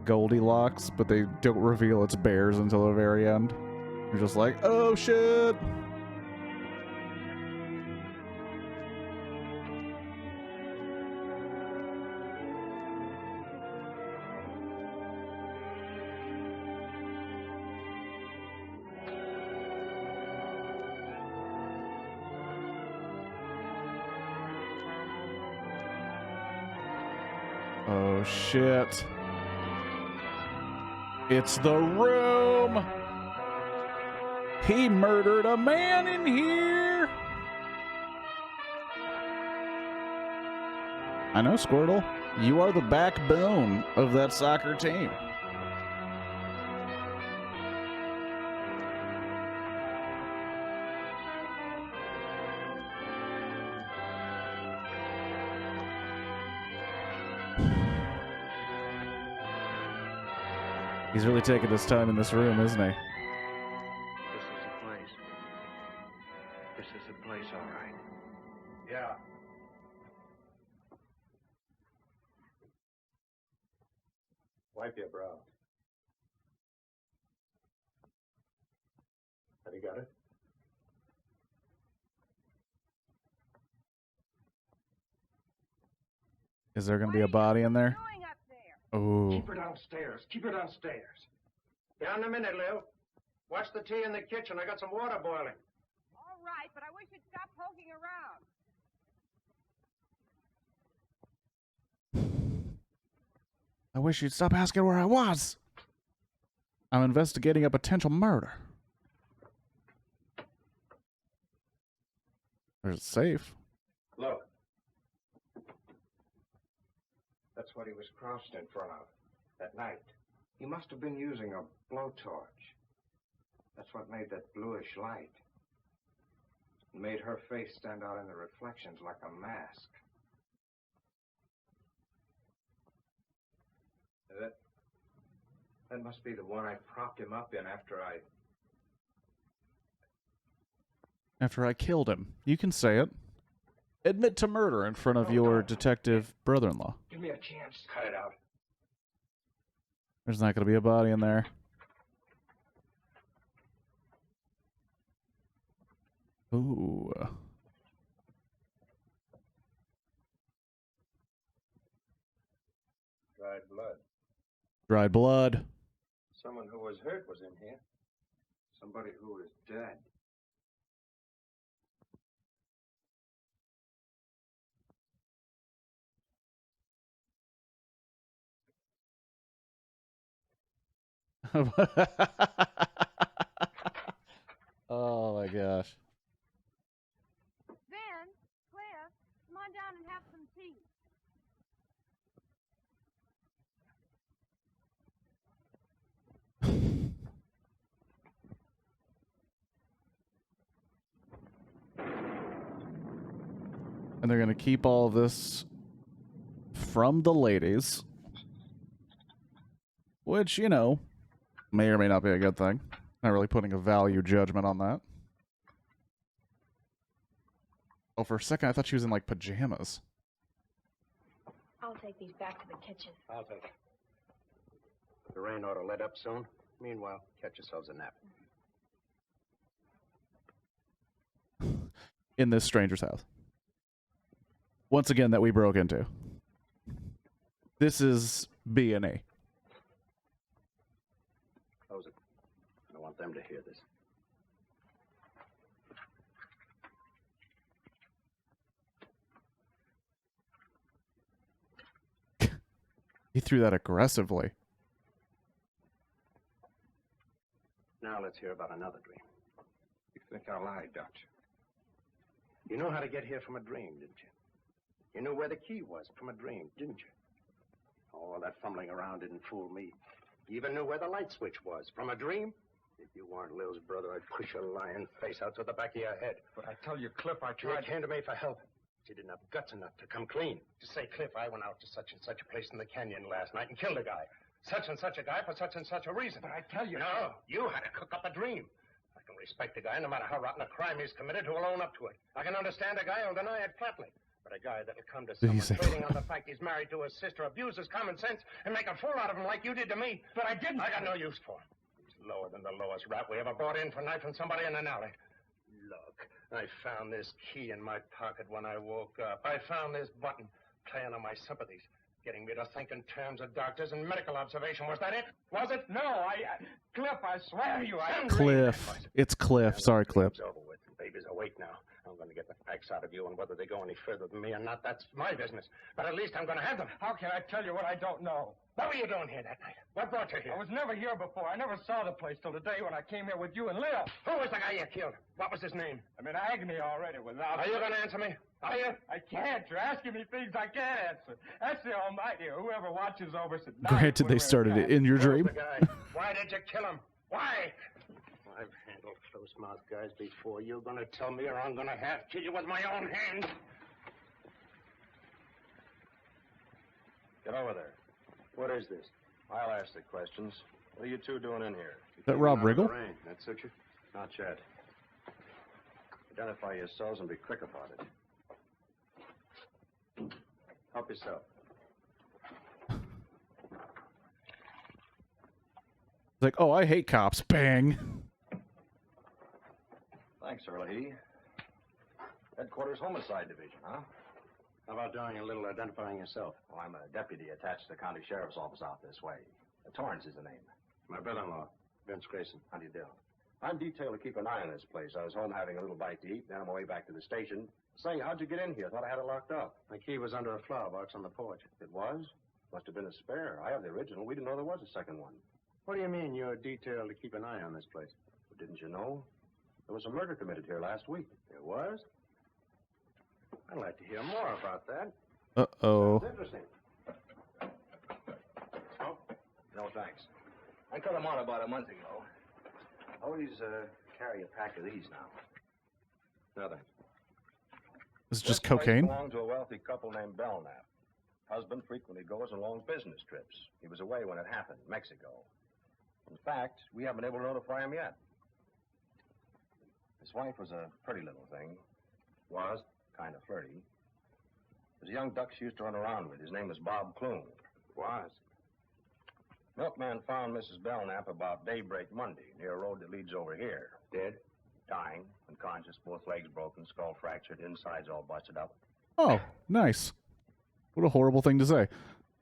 [SPEAKER 1] Goldilocks, but they don't reveal it's bears until the very end. You're just like, oh shit! Oh, shit. It's the room! He murdered a man in here! I know, Squirtle. You are the backbone of that soccer team. He's really taking his time in this room, isn't he?
[SPEAKER 2] This is the place. This is the place, all right.
[SPEAKER 3] Yeah. Wipe your brow. Have you got it?
[SPEAKER 1] Is there going to be a body in there?
[SPEAKER 7] Doing up there?
[SPEAKER 1] Oh.
[SPEAKER 3] Keep her downstairs. Keep her downstairs. Down in a minute, Lil. Watch the tea in the kitchen. I got some water boiling.
[SPEAKER 7] All right, but I wish you'd stop poking around.
[SPEAKER 1] I wish you'd stop asking where I was. I'm investigating a potential murder. There's a safe.
[SPEAKER 5] Look. That's what he was crouched in front of that night. He must have been using a blowtorch. That's what made that bluish light. It made her face stand out in the reflections like a mask. That must be the one I propped him up in after
[SPEAKER 1] I killed him. You can say it. Admit to murder in front of your detective brother-in-law.
[SPEAKER 5] Give me a chance.
[SPEAKER 3] Cut it out.
[SPEAKER 1] There's not going to be a body in there. Ooh.
[SPEAKER 3] Dried blood.
[SPEAKER 1] Dried blood.
[SPEAKER 3] Someone who was hurt was in here.
[SPEAKER 5] Somebody who is dead.
[SPEAKER 1] Oh my gosh.
[SPEAKER 7] Ben, Cliff, come on down and have some tea.
[SPEAKER 1] And they're going to keep all of this from the ladies. Which, you know, may or may not be a good thing. Not really putting a value judgment on that. Oh, for a second I thought she was in, like, pajamas.
[SPEAKER 4] I'll take these back to the kitchen.
[SPEAKER 3] I'll take it. The rain ought to let up soon. Meanwhile, catch yourselves a nap.
[SPEAKER 1] In this stranger's house. Once again, that we broke into. This is B&A.
[SPEAKER 3] Close it. I don't want them to hear this.
[SPEAKER 1] He threw that aggressively.
[SPEAKER 3] Now let's hear about another dream.
[SPEAKER 5] You think I lied, don't you?
[SPEAKER 3] You know how to get here from a dream, didn't you? You knew where the key was from a dream, didn't you? Oh, that fumbling around didn't fool me. You even knew where the light switch was from a dream. If you weren't Lil's brother, I'd push your lying face out to the back of your head.
[SPEAKER 5] But I tell you, Cliff, I
[SPEAKER 3] You
[SPEAKER 5] tried.
[SPEAKER 3] came to me for help. You didn't have guts enough to come clean. To say, Cliff, I went out to such and such a place in the canyon last night and killed a guy. Such and such a guy for such and such a reason.
[SPEAKER 5] But I tell you.
[SPEAKER 3] No, you had to cook up a dream. I can respect a guy, no matter how rotten a crime he's committed, who will own up to it. I can understand a guy who'll deny it flatly. But a guy that'll come to someone trading on the fact he's married to his sister, abuse his common sense, and make a fool out of him like you did to me. But I didn't. I got no use for him. He's lower than the lowest rat we ever brought in for knifing somebody in an alley. Look, I found this key in my pocket when I woke up. I found this button playing on my sympathies, getting me to think in terms of doctors and medical observation. Was that it? Was it?
[SPEAKER 5] No, Cliff, I swear to you, I...
[SPEAKER 1] Cliff. It's Cliff. Sorry, Cliff.
[SPEAKER 3] It's over with. The baby's awake now. I'm going to get the facts out of you, and whether they go any further than me or not, that's my business. But at least I'm going to have them.
[SPEAKER 5] How can I tell you what I don't know?
[SPEAKER 3] What were you doing here that night? What brought you here?
[SPEAKER 5] I was never here before. I never saw the place till today when I came here with you and Lil.
[SPEAKER 3] Who was the guy you killed? What was his name?
[SPEAKER 5] I'm in agony already without...
[SPEAKER 3] Are you going to answer me? Are you?
[SPEAKER 5] I can't. You're asking me things I can't answer. That's the Almighty or whoever watches over us at night.
[SPEAKER 1] Granted, they started it in your dream.
[SPEAKER 3] The guy. Why did you kill him? Why? I've handled close-mouthed guys before. You're going to tell me or I'm going to have kill you with my own hand.
[SPEAKER 5] Get over there.
[SPEAKER 3] What is this?
[SPEAKER 5] I'll ask the questions. What are you two doing in here?
[SPEAKER 1] Is that Rob Riggle?
[SPEAKER 3] That suit you?
[SPEAKER 5] Not yet. Identify yourselves and be quick about it. Help yourself.
[SPEAKER 1] Like, oh, I hate cops. Bang.
[SPEAKER 5] Thanks, Early. Headquarters Homicide Division, huh?
[SPEAKER 3] How about doing a little identifying yourself?
[SPEAKER 5] Well, I'm a deputy attached to the county sheriff's office out this way. Torrance is the name.
[SPEAKER 3] My brother-in-law, Vince Grayson.
[SPEAKER 5] How do you do? I'm detailed to keep an eye on this place. I was home having a little bite to eat, then on my way back to the station. Say, how'd you get in here? Thought I had it locked up.
[SPEAKER 3] The key was under a flower box on the porch.
[SPEAKER 5] It was? Must have been a spare. I have the original. We didn't know there was a second one.
[SPEAKER 3] What do you mean you're detailed to keep an eye on this place?
[SPEAKER 5] Well, didn't you know? There was a murder committed here last week.
[SPEAKER 3] There was? I'd like to hear more about that.
[SPEAKER 1] Uh-oh.
[SPEAKER 3] It's interesting.
[SPEAKER 5] Oh, no, thanks. I cut them on about a month ago. Always carry a pack of these now. Nothing.
[SPEAKER 1] This is just
[SPEAKER 5] This place
[SPEAKER 1] cocaine?
[SPEAKER 5] belonged to a wealthy couple named Belknap. Husband frequently goes on long business trips. He was away when it happened, Mexico. In fact, we haven't been able to notify him yet. His wife was a pretty little thing. Was kind of flirty. There's a young duck she used to run around with. His name was Bob Clune.
[SPEAKER 3] Was?
[SPEAKER 5] Milkman found Mrs. Belknap about daybreak Monday, near a road that leads over here.
[SPEAKER 3] Dead?
[SPEAKER 5] Dying, unconscious, both legs broken, skull fractured, insides all busted up.
[SPEAKER 1] Oh, nice. What a horrible thing to say.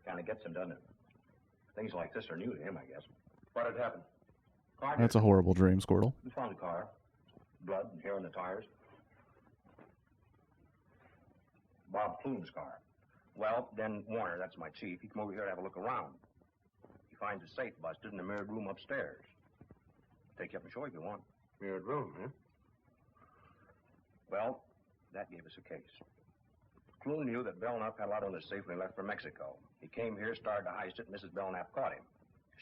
[SPEAKER 5] Kind of gets him, doesn't it? Things like this are new to him, I guess. What had happened? Car
[SPEAKER 1] That's a horrible dream, Squirtle.
[SPEAKER 5] We found the car. Blood and hair on the tires. Bob Clune's car. Well, then Warner, that's my chief, he come over here to have a look around. He finds a safe busted in the mirrored room upstairs. Take you up and show you if you want.
[SPEAKER 3] Mirrored room, huh?
[SPEAKER 5] Well, that gave us a case. Clune knew that Belknap had a lot on his safe when he left for Mexico. He came here, started to heist it, and Mrs. Belknap caught him.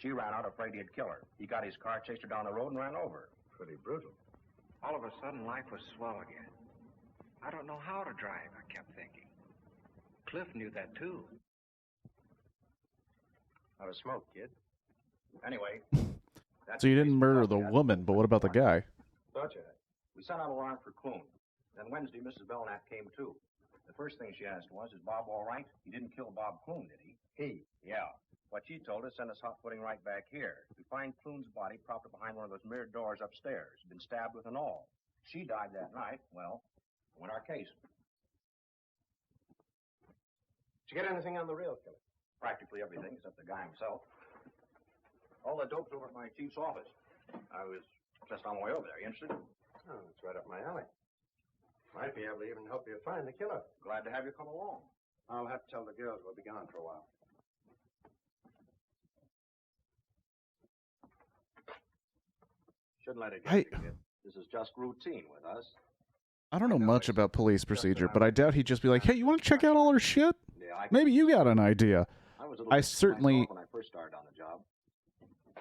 [SPEAKER 5] She ran out afraid he'd kill her. He got his car, chased her down the road, and ran over her.
[SPEAKER 3] Pretty brutal.
[SPEAKER 2] All of a sudden, life was swell again. I don't know how to drive, I kept thinking. Cliff knew that, too.
[SPEAKER 3] Not a smoke, kid.
[SPEAKER 5] Anyway, that's
[SPEAKER 1] So you
[SPEAKER 5] the
[SPEAKER 1] didn't
[SPEAKER 5] case
[SPEAKER 1] murder
[SPEAKER 5] we
[SPEAKER 1] the
[SPEAKER 5] had.
[SPEAKER 1] woman, but what about the guy?
[SPEAKER 5] Thought you had. We sent out a warrant for Clune. Then Wednesday, Mrs. Belknap came, too. The first thing she asked was, is Bob all right? He didn't kill Bob Clune, did he?
[SPEAKER 3] He?
[SPEAKER 5] Yeah. What she told us sent us hot-footing right back here. We find Clune's body propped up behind one of those mirrored doors upstairs. Been stabbed with an awl. She died that night. Well, win our case.
[SPEAKER 3] Did you get anything on the real killer?
[SPEAKER 5] Practically everything except the guy himself. All the dope's over at my chief's office. I was just on my way over there. You interested?
[SPEAKER 3] Oh, it's right up my alley. Might be able to even help you find the killer.
[SPEAKER 5] Glad to have you come along.
[SPEAKER 3] I'll have to tell the girls we'll be gone for a while.
[SPEAKER 5] Shouldn't let it get
[SPEAKER 1] I-
[SPEAKER 5] you, kid. This is just routine with us.
[SPEAKER 1] I don't know much about police procedure, but I doubt he'd just be like, hey, you want to check out all our shit?
[SPEAKER 5] Yeah,
[SPEAKER 1] Maybe you got an idea.
[SPEAKER 5] I was a little
[SPEAKER 1] I
[SPEAKER 5] bit surprised
[SPEAKER 1] certainly
[SPEAKER 5] when I first started on the job.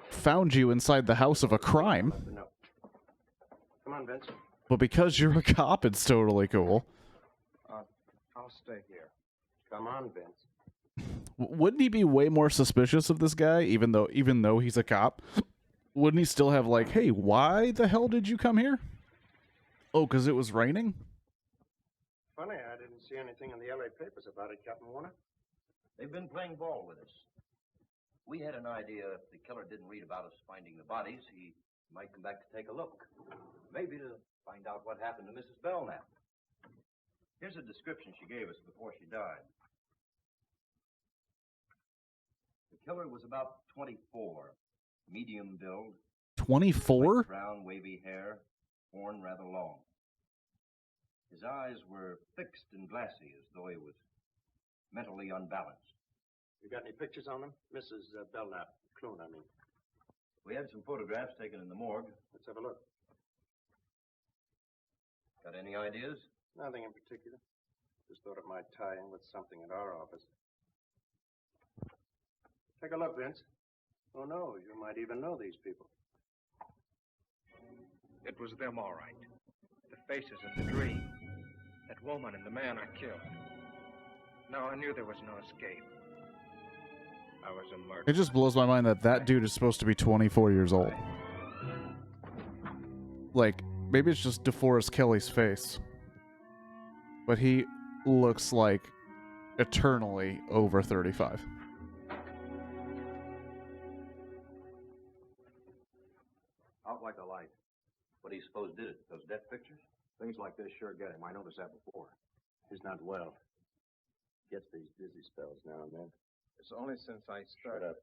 [SPEAKER 1] found you inside the house of a crime,
[SPEAKER 3] No. Come on, Vince.
[SPEAKER 1] but because you're a cop, it's totally cool.
[SPEAKER 5] I'll stay here.
[SPEAKER 3] Come on, Vince.
[SPEAKER 1] Wouldn't he be way more suspicious of this guy, even though he's a cop? Wouldn't he still have like, hey, why the hell did you come here? Oh, because it was raining?
[SPEAKER 3] Funny, I didn't see anything in the LA papers about it, Captain Warner.
[SPEAKER 8] They've been playing ball with us. We had an idea if the killer didn't read about us finding the bodies, he might come back to take a look. Maybe to find out what happened to Mrs. Belknap. Here's a description she gave us before she died. The killer was about 24, medium build,
[SPEAKER 1] 24?
[SPEAKER 8] brown wavy hair, worn rather long. His eyes were fixed and glassy, as though he was mentally unbalanced.
[SPEAKER 3] You got any pictures on him? Mrs. Belknap. Clune, I mean.
[SPEAKER 8] We had some photographs taken in the morgue.
[SPEAKER 3] Let's have a look.
[SPEAKER 8] Got any ideas?
[SPEAKER 3] Nothing in particular. Just thought it might tie in with something at our office. Take a look, Vince. Oh, no, you might even know these people.
[SPEAKER 2] It was them, all right. The faces in the dream. That woman and the man I killed. Now I knew there was no escape. I was a murderer.
[SPEAKER 1] It just blows my mind that that dude is supposed to be 24 years old. Like, maybe it's just DeForest Kelley's face. But he looks like eternally over 35.
[SPEAKER 5] Out like a light.
[SPEAKER 8] What do you suppose did it? Those death pictures?
[SPEAKER 5] Things like this sure get him. I noticed that before.
[SPEAKER 3] He's not well. Gets these dizzy spells now and then.
[SPEAKER 5] It's only since I
[SPEAKER 3] Shut up.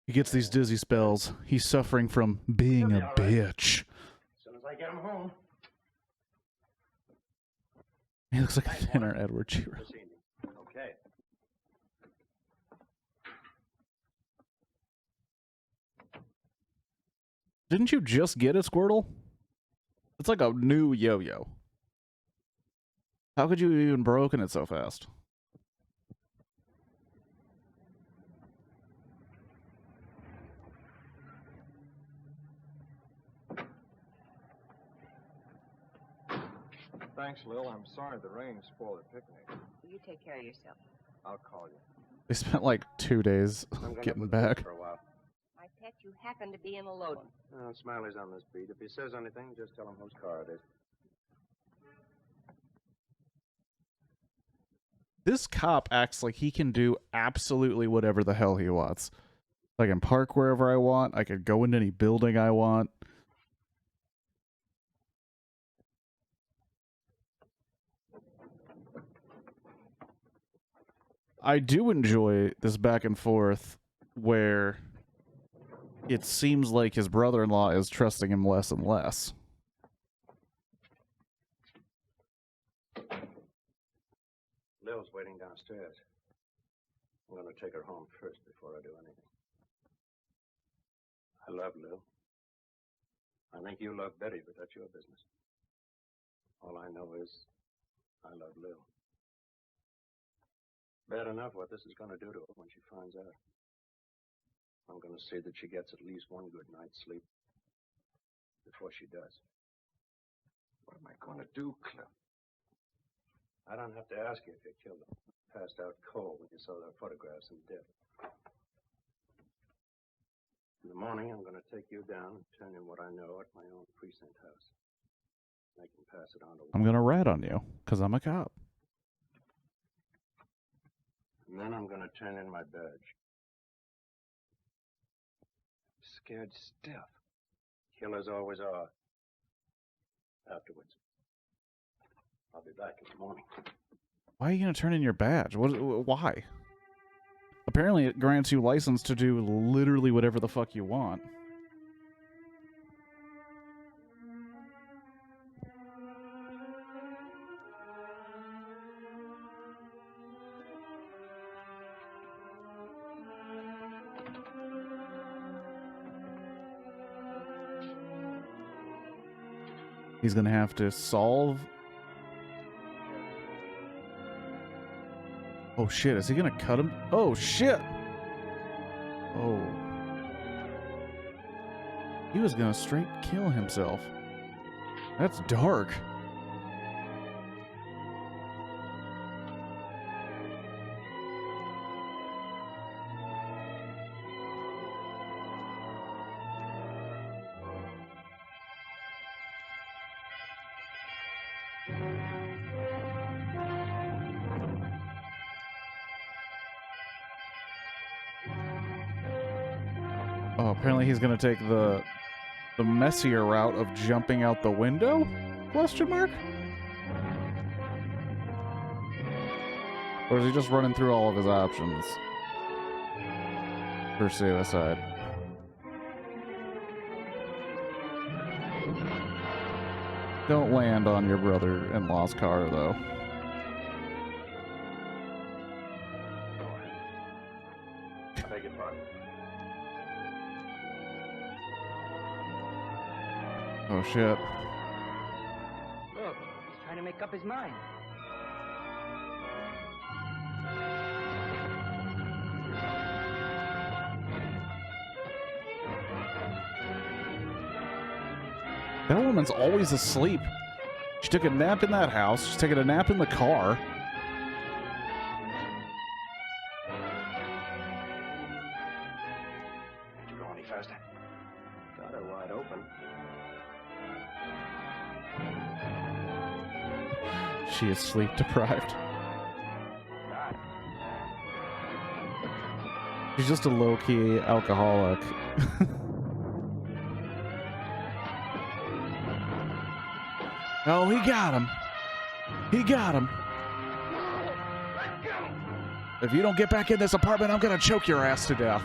[SPEAKER 1] He gets these dizzy spells. He's suffering from being a bitch.
[SPEAKER 3] As soon as I get him home.
[SPEAKER 1] He looks like a thinner Edward G. Rowe.
[SPEAKER 3] This evening. Okay.
[SPEAKER 1] Didn't you just get it, Squirtle? It's like a new yo-yo. How could you have even broken it so fast?
[SPEAKER 5] Thanks, Lil. I'm sorry the rain spoiled the picnic.
[SPEAKER 7] You take care of yourself.
[SPEAKER 5] I'll call you.
[SPEAKER 1] They spent like 2 days getting back.
[SPEAKER 3] For a while.
[SPEAKER 7] I bet you happen to be in a load.
[SPEAKER 3] Smiley's on this beat. If he says anything, just tell him whose car it is.
[SPEAKER 1] This cop acts like he can do absolutely whatever the hell he wants. I can park wherever I want. I could go into any building I want. I do enjoy this back and forth where it seems like his brother-in-law is trusting him less and less.
[SPEAKER 3] Lil's waiting downstairs. I'm going to take her home first before I do anything. I love Lil. I think you love Betty, but that's your business. All I know is I love Lil. Bad enough what this is going to do to her when she finds out. I'm going to see that she gets at least one good night's sleep before she does.
[SPEAKER 5] What am I going to do, Cliff?
[SPEAKER 3] I don't have to ask you if you killed them. Passed out cold when you saw their photographs and dead. In the morning, I'm going to take you down and turn in what I know at my own precinct house. I can pass it on to...
[SPEAKER 1] I'm going to rat on you, because I'm a cop.
[SPEAKER 3] And then I'm going to turn in my badge.
[SPEAKER 5] Scared stiff.
[SPEAKER 3] Killers always are. Afterwards. I'll be back in the morning.
[SPEAKER 1] Why are you going to turn in your badge? Why? Apparently it grants you license to do literally whatever the fuck you want. He's going to have to solve... Oh shit, is he gonna cut him? Oh shit! Oh. He was gonna straight kill himself. That's dark. Oh, apparently he's gonna take the messier route of jumping out the window? Question mark? Or is he just running through all of his options for suicide? Don't land on your brother-in-law's car, though.
[SPEAKER 3] I beg your pardon.
[SPEAKER 1] Oh, shit.
[SPEAKER 9] Look, he's trying to make up his mind.
[SPEAKER 1] That woman's always asleep. She took a nap in that house. She's taking a nap in the car.
[SPEAKER 3] Can't you go any faster? Got her wide open.
[SPEAKER 1] She is sleep deprived.
[SPEAKER 3] God.
[SPEAKER 1] She's just a low-key alcoholic. Oh, he got him. He got him. If you don't get back in this apartment, I'm gonna choke your ass to death.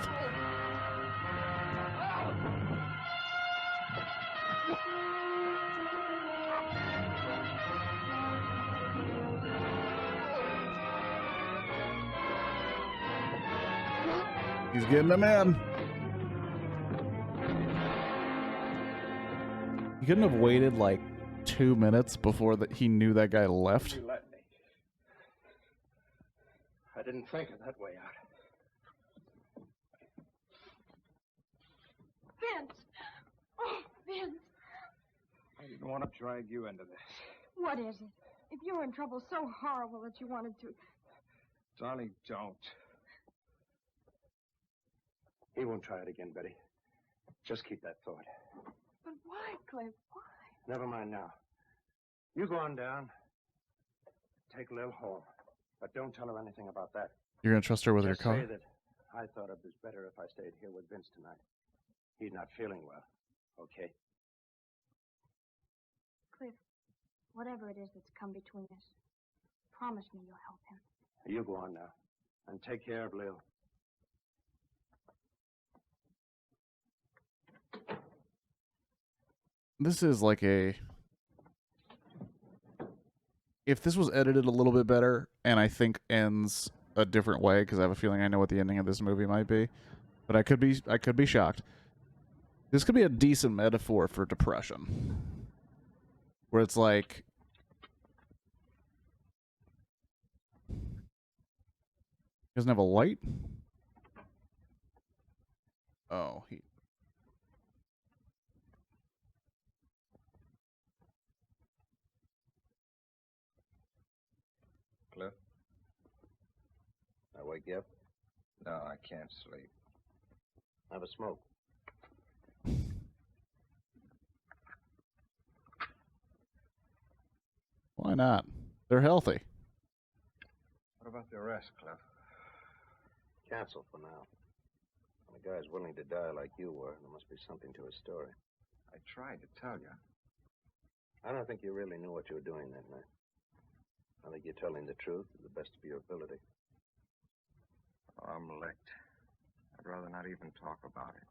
[SPEAKER 1] He's getting him in. He couldn't have waited like 2 minutes before that he knew that guy left.
[SPEAKER 3] You let me. I didn't think of that way out.
[SPEAKER 4] Vince! Oh, Vince!
[SPEAKER 5] I didn't want to drag you into this.
[SPEAKER 4] What is it? If you're in trouble so horrible that you wanted to...
[SPEAKER 5] Darling, don't.
[SPEAKER 3] He won't try it again, Betty. Just keep that thought.
[SPEAKER 4] But why, Cliff? Why?
[SPEAKER 3] Never mind now. You go on down. Take Lil home. But don't tell her anything about that.
[SPEAKER 1] You're gonna trust her with
[SPEAKER 3] Just
[SPEAKER 1] your car?
[SPEAKER 3] say that I thought it was better if I stayed here with Vince tonight. He's not feeling well. Okay?
[SPEAKER 4] Cliff, whatever it is that's come between us, promise me you'll help him.
[SPEAKER 3] You go on now. And take care of Lil.
[SPEAKER 1] This is like a... If this was edited a little bit better, and I think ends a different way, because I have a feeling I know what the ending of this movie might be, but I could be shocked. This could be a decent metaphor for depression, where it's like, he doesn't have a light. Oh, he.
[SPEAKER 5] Cliff?
[SPEAKER 3] I wake you up.
[SPEAKER 5] No, I can't sleep.
[SPEAKER 3] Have a smoke.
[SPEAKER 1] Why not? They're healthy.
[SPEAKER 5] What about the arrest, Cliff?
[SPEAKER 3] Cancel for now. When a guy's willing to die like you were, there must be something to his story.
[SPEAKER 5] I tried to tell you.
[SPEAKER 3] I don't think you really knew what you were doing that night. I think you're telling the truth to the best of your ability.
[SPEAKER 5] Oh, I'm licked. I'd rather not even talk about it.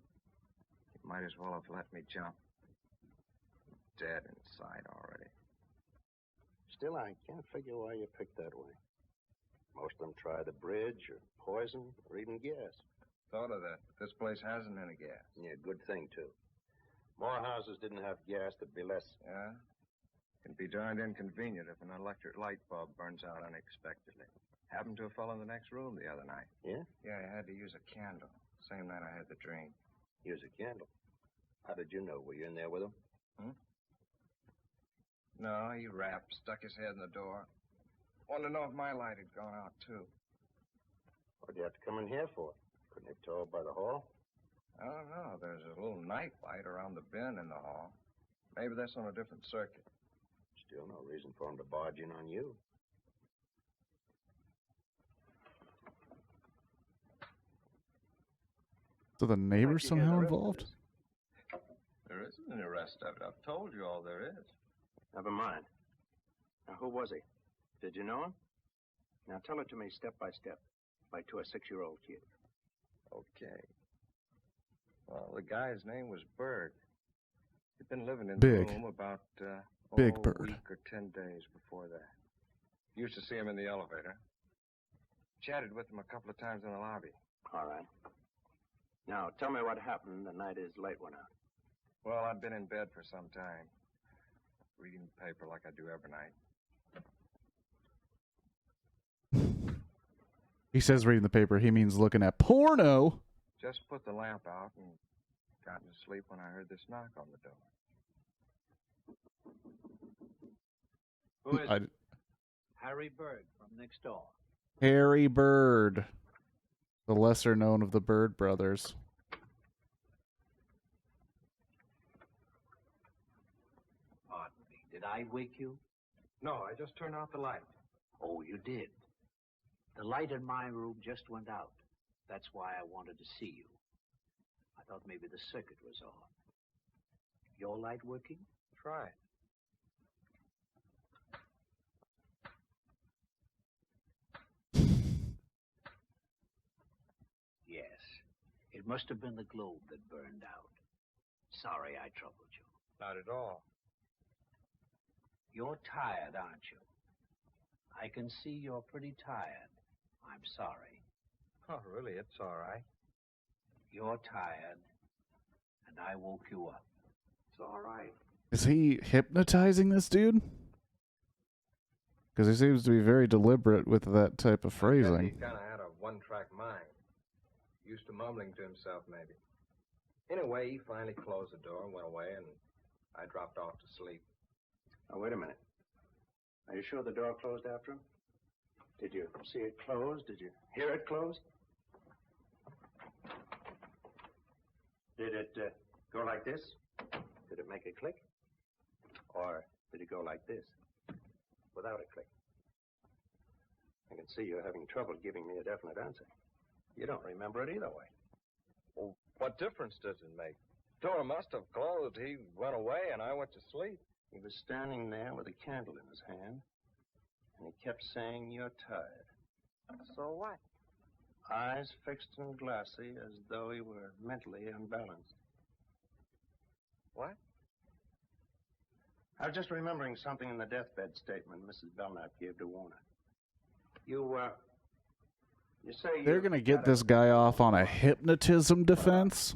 [SPEAKER 5] You might as well have let me jump. I'm dead inside already.
[SPEAKER 3] Still, I can't figure why you picked that way. Most of them try the bridge or poison or even gas.
[SPEAKER 5] Thought of that. This place hasn't any gas.
[SPEAKER 3] Yeah, good thing, too. More houses didn't have gas, there'd be less.
[SPEAKER 5] Yeah? Can be darned inconvenient if an electric light bulb burns out unexpectedly. Happened to a fellow in the next room the other night.
[SPEAKER 3] Yeah?
[SPEAKER 5] Yeah, I had to use a candle. Same night I had the dream.
[SPEAKER 3] Use a candle. How did you know? Were you in there with him?
[SPEAKER 5] No, he rapped, stuck his head in the door. Wanted to know if my light had gone out, too.
[SPEAKER 3] What'd you have to come in here for? Couldn't have told by the hall?
[SPEAKER 5] I don't know. There's a little night light around the bin in the hall. Maybe that's on a different circuit.
[SPEAKER 3] Still no reason for him to barge in on you.
[SPEAKER 1] So the neighbor's
[SPEAKER 3] How'd you hear
[SPEAKER 1] somehow
[SPEAKER 3] the rest of
[SPEAKER 1] involved?
[SPEAKER 3] this?
[SPEAKER 5] There isn't any rest of it. I've told you all there is.
[SPEAKER 3] Never mind. Now, who was he? Did you know him? Now, tell it to me step by step, like to a 6-year-old kid.
[SPEAKER 5] Okay. Well, the guy's name was Berg. He'd been living in
[SPEAKER 1] Big.
[SPEAKER 5] the room about
[SPEAKER 1] Big
[SPEAKER 5] a
[SPEAKER 1] bird.
[SPEAKER 5] week or 10 days before that. Used to see him in the elevator. Chatted with him a couple of times in the lobby.
[SPEAKER 3] All right. Now, tell me what happened the night his light went out.
[SPEAKER 5] Well, I'd been in bed for some time, reading the paper like I do every night.
[SPEAKER 1] He says reading the paper. He means looking at porno.
[SPEAKER 5] Just put the lamp out and got to sleep when I heard this knock on the door.
[SPEAKER 10] Who is it? Harry Bird from next door.
[SPEAKER 1] Harry Bird. The lesser known of the Bird brothers.
[SPEAKER 10] Pardon me. Did I wake you?
[SPEAKER 5] No, I just turned out the light.
[SPEAKER 10] Oh, you did. The light in my room just went out. That's why I wanted to see you. I thought maybe the circuit was off. Your light working?
[SPEAKER 5] Try it.
[SPEAKER 10] Yes. It must have been the globe that burned out. Sorry I troubled you.
[SPEAKER 5] Not at all.
[SPEAKER 10] You're tired, aren't you? I can see you're pretty tired. I'm sorry.
[SPEAKER 5] Oh, really, it's all right.
[SPEAKER 10] You're tired, and I woke you up.
[SPEAKER 5] It's all right.
[SPEAKER 1] Is he hypnotizing this dude? Because he seems to be very deliberate with that type of
[SPEAKER 5] He
[SPEAKER 1] phrasing.
[SPEAKER 5] kind of had a one-track mind. Used to mumbling to himself, maybe. Anyway, he finally closed the door and went away, and I dropped off to sleep.
[SPEAKER 3] Now, wait a minute. Are you sure the door closed after him? Did you see it close? Did you hear it close? Did it go like this? Did it make a click? Or did it go like this? Without a click? I can see you're having trouble giving me a definite answer. You don't remember it either way.
[SPEAKER 5] Well, what difference does it make? Door must have closed. He went away, and I went to sleep.
[SPEAKER 3] He was standing there with a candle in his hand, and he kept saying, "You're tired."
[SPEAKER 5] So what?
[SPEAKER 3] Eyes fixed and glassy as though he were mentally unbalanced.
[SPEAKER 5] What?
[SPEAKER 3] I was just remembering something in the deathbed statement Mrs. Belknap gave to Warner. You say
[SPEAKER 1] They're going to get this guy off on a hypnotism defense.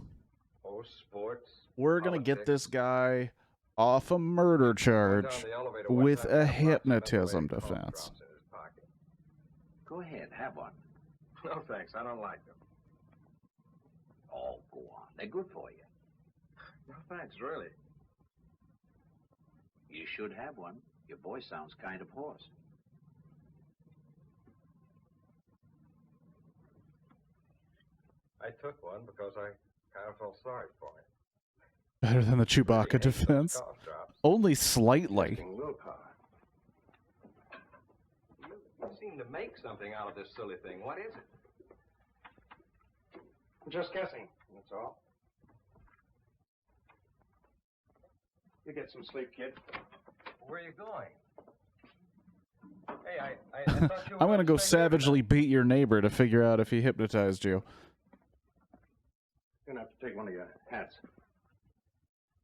[SPEAKER 5] Oh, sports.
[SPEAKER 1] We're going to get
[SPEAKER 5] politics.
[SPEAKER 1] this guy off a murder charge
[SPEAKER 5] Down the elevator one
[SPEAKER 1] with
[SPEAKER 5] time,
[SPEAKER 1] a
[SPEAKER 5] I dropped
[SPEAKER 1] hypnotism
[SPEAKER 5] the phone
[SPEAKER 1] defense.
[SPEAKER 5] drops in his pocket.
[SPEAKER 10] Go ahead, have one.
[SPEAKER 5] No, thanks. I don't like them.
[SPEAKER 10] Oh, go on. They're good for you.
[SPEAKER 5] No, thanks, really.
[SPEAKER 10] You should have one. Your voice sounds kind of hoarse.
[SPEAKER 5] I took one because I kind of felt sorry for him.
[SPEAKER 1] Better than the Chewbacca
[SPEAKER 5] Really hate those
[SPEAKER 1] defense.
[SPEAKER 5] cough drops.
[SPEAKER 1] Only slightly.
[SPEAKER 3] Using willpower.
[SPEAKER 5] You seem to make something out of this silly thing. What is it?
[SPEAKER 3] I'm just guessing, that's all. You get some sleep, kid.
[SPEAKER 5] Where are you going? Hey, I thought you were
[SPEAKER 1] I'm going to go
[SPEAKER 5] stay here
[SPEAKER 1] savagely beat your neighbor to figure out if he hypnotized you.
[SPEAKER 3] You're going to have to take one of your hats.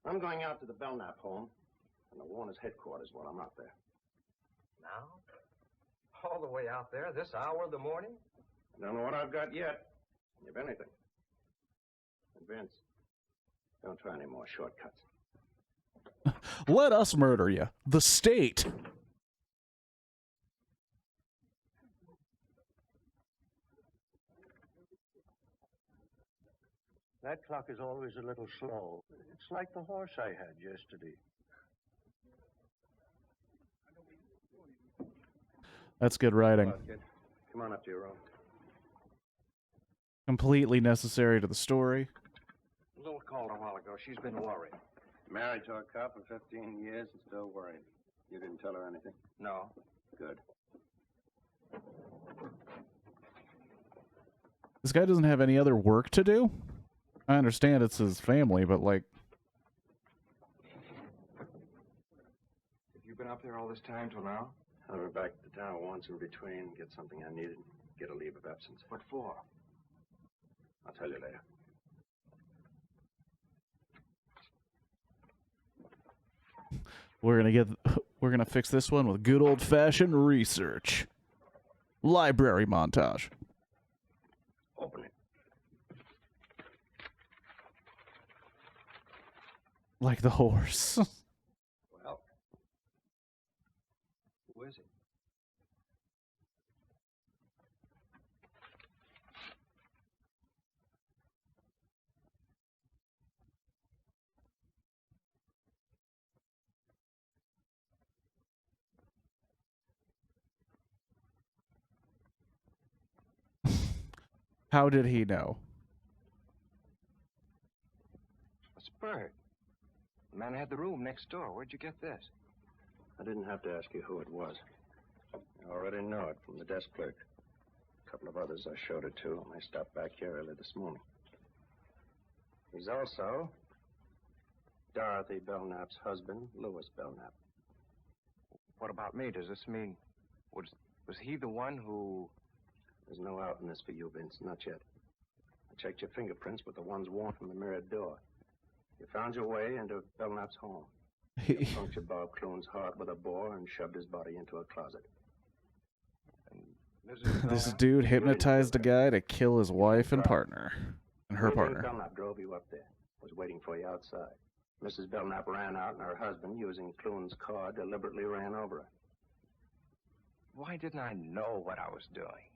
[SPEAKER 3] I'm going out to the Belknap home and the Warner's headquarters while I'm out there.
[SPEAKER 5] Now? All the way out there, this hour of the morning?
[SPEAKER 3] I don't know what I've got yet, if anything. And Vince, don't try any more shortcuts.
[SPEAKER 1] Let us murder you. The state.
[SPEAKER 11] That clock is always a little slow. It's like the horse I had yesterday.
[SPEAKER 1] That's good writing.
[SPEAKER 3] Come on, kid. Come on up to your room.
[SPEAKER 1] Completely necessary to the story.
[SPEAKER 5] A little called a while ago. She's been worried.
[SPEAKER 3] Married to a cop for 15 years and still worried. You didn't tell her anything?
[SPEAKER 5] No.
[SPEAKER 3] Good.
[SPEAKER 1] This guy doesn't have any other work to do? I understand it's his family, but like...
[SPEAKER 5] Have you been up there all this time till now?
[SPEAKER 3] I went back to town once in between, get something I needed, get a leave of absence.
[SPEAKER 5] What for?
[SPEAKER 3] I'll tell you later.
[SPEAKER 1] We're gonna fix this one with good old-fashioned research. Library montage.
[SPEAKER 3] Open it.
[SPEAKER 1] Like the horse.
[SPEAKER 5] Well, who is it?
[SPEAKER 1] How did he know?
[SPEAKER 5] It's Bert. The man had the room next door. Where'd you get this?
[SPEAKER 3] I didn't have to ask you who it was. You already know it from the desk clerk. A couple of others I showed it to when I stopped back here early this morning. He's also Dorothy Belknap's husband, Louis Belknap.
[SPEAKER 5] What about me? Does this mean... Was he the one who...
[SPEAKER 3] There's no out in this for you, Vince. Not yet. I checked your fingerprints with the ones worn from the mirrored door. You found your way into Belknap's home. You punctured Bob Clune's heart with a bore and shoved his body into a closet.
[SPEAKER 1] This dude hypnotized a guy to kill his wife and partner. And her partner.
[SPEAKER 3] Belknap drove you up there. Was waiting for you outside. Mrs. Belknap ran out, and her husband, using Clune's car, deliberately ran over her.
[SPEAKER 5] Why didn't I know what I was doing?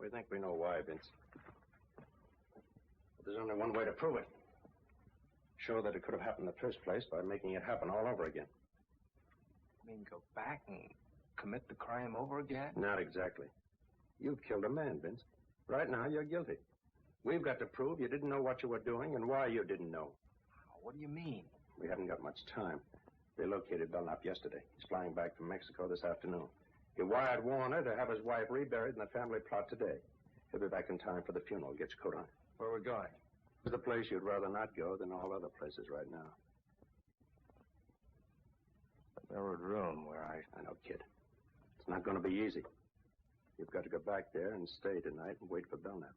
[SPEAKER 3] We think we know why, Vince. But there's only one way to prove it. Show that it could have happened in the first place by making it happen all over again.
[SPEAKER 5] You mean go back and commit the crime over again?
[SPEAKER 3] Not exactly. You've killed a man, Vince. Right now, you're guilty. We've got to prove you didn't know what you were doing and why you didn't know.
[SPEAKER 5] What do you mean?
[SPEAKER 3] We haven't got much time. They located Belknap yesterday. He's flying back from Mexico this afternoon. He wired Warner to have his wife reburied in the family plot today. He'll be back in time for the funeral. Get your coat on.
[SPEAKER 5] Where are we going?
[SPEAKER 3] To the place you'd rather not go than all other places right now.
[SPEAKER 5] The mirrored room where
[SPEAKER 3] I know, kid. It's not going to be easy. You've got to go back there and stay tonight and wait for Belknap.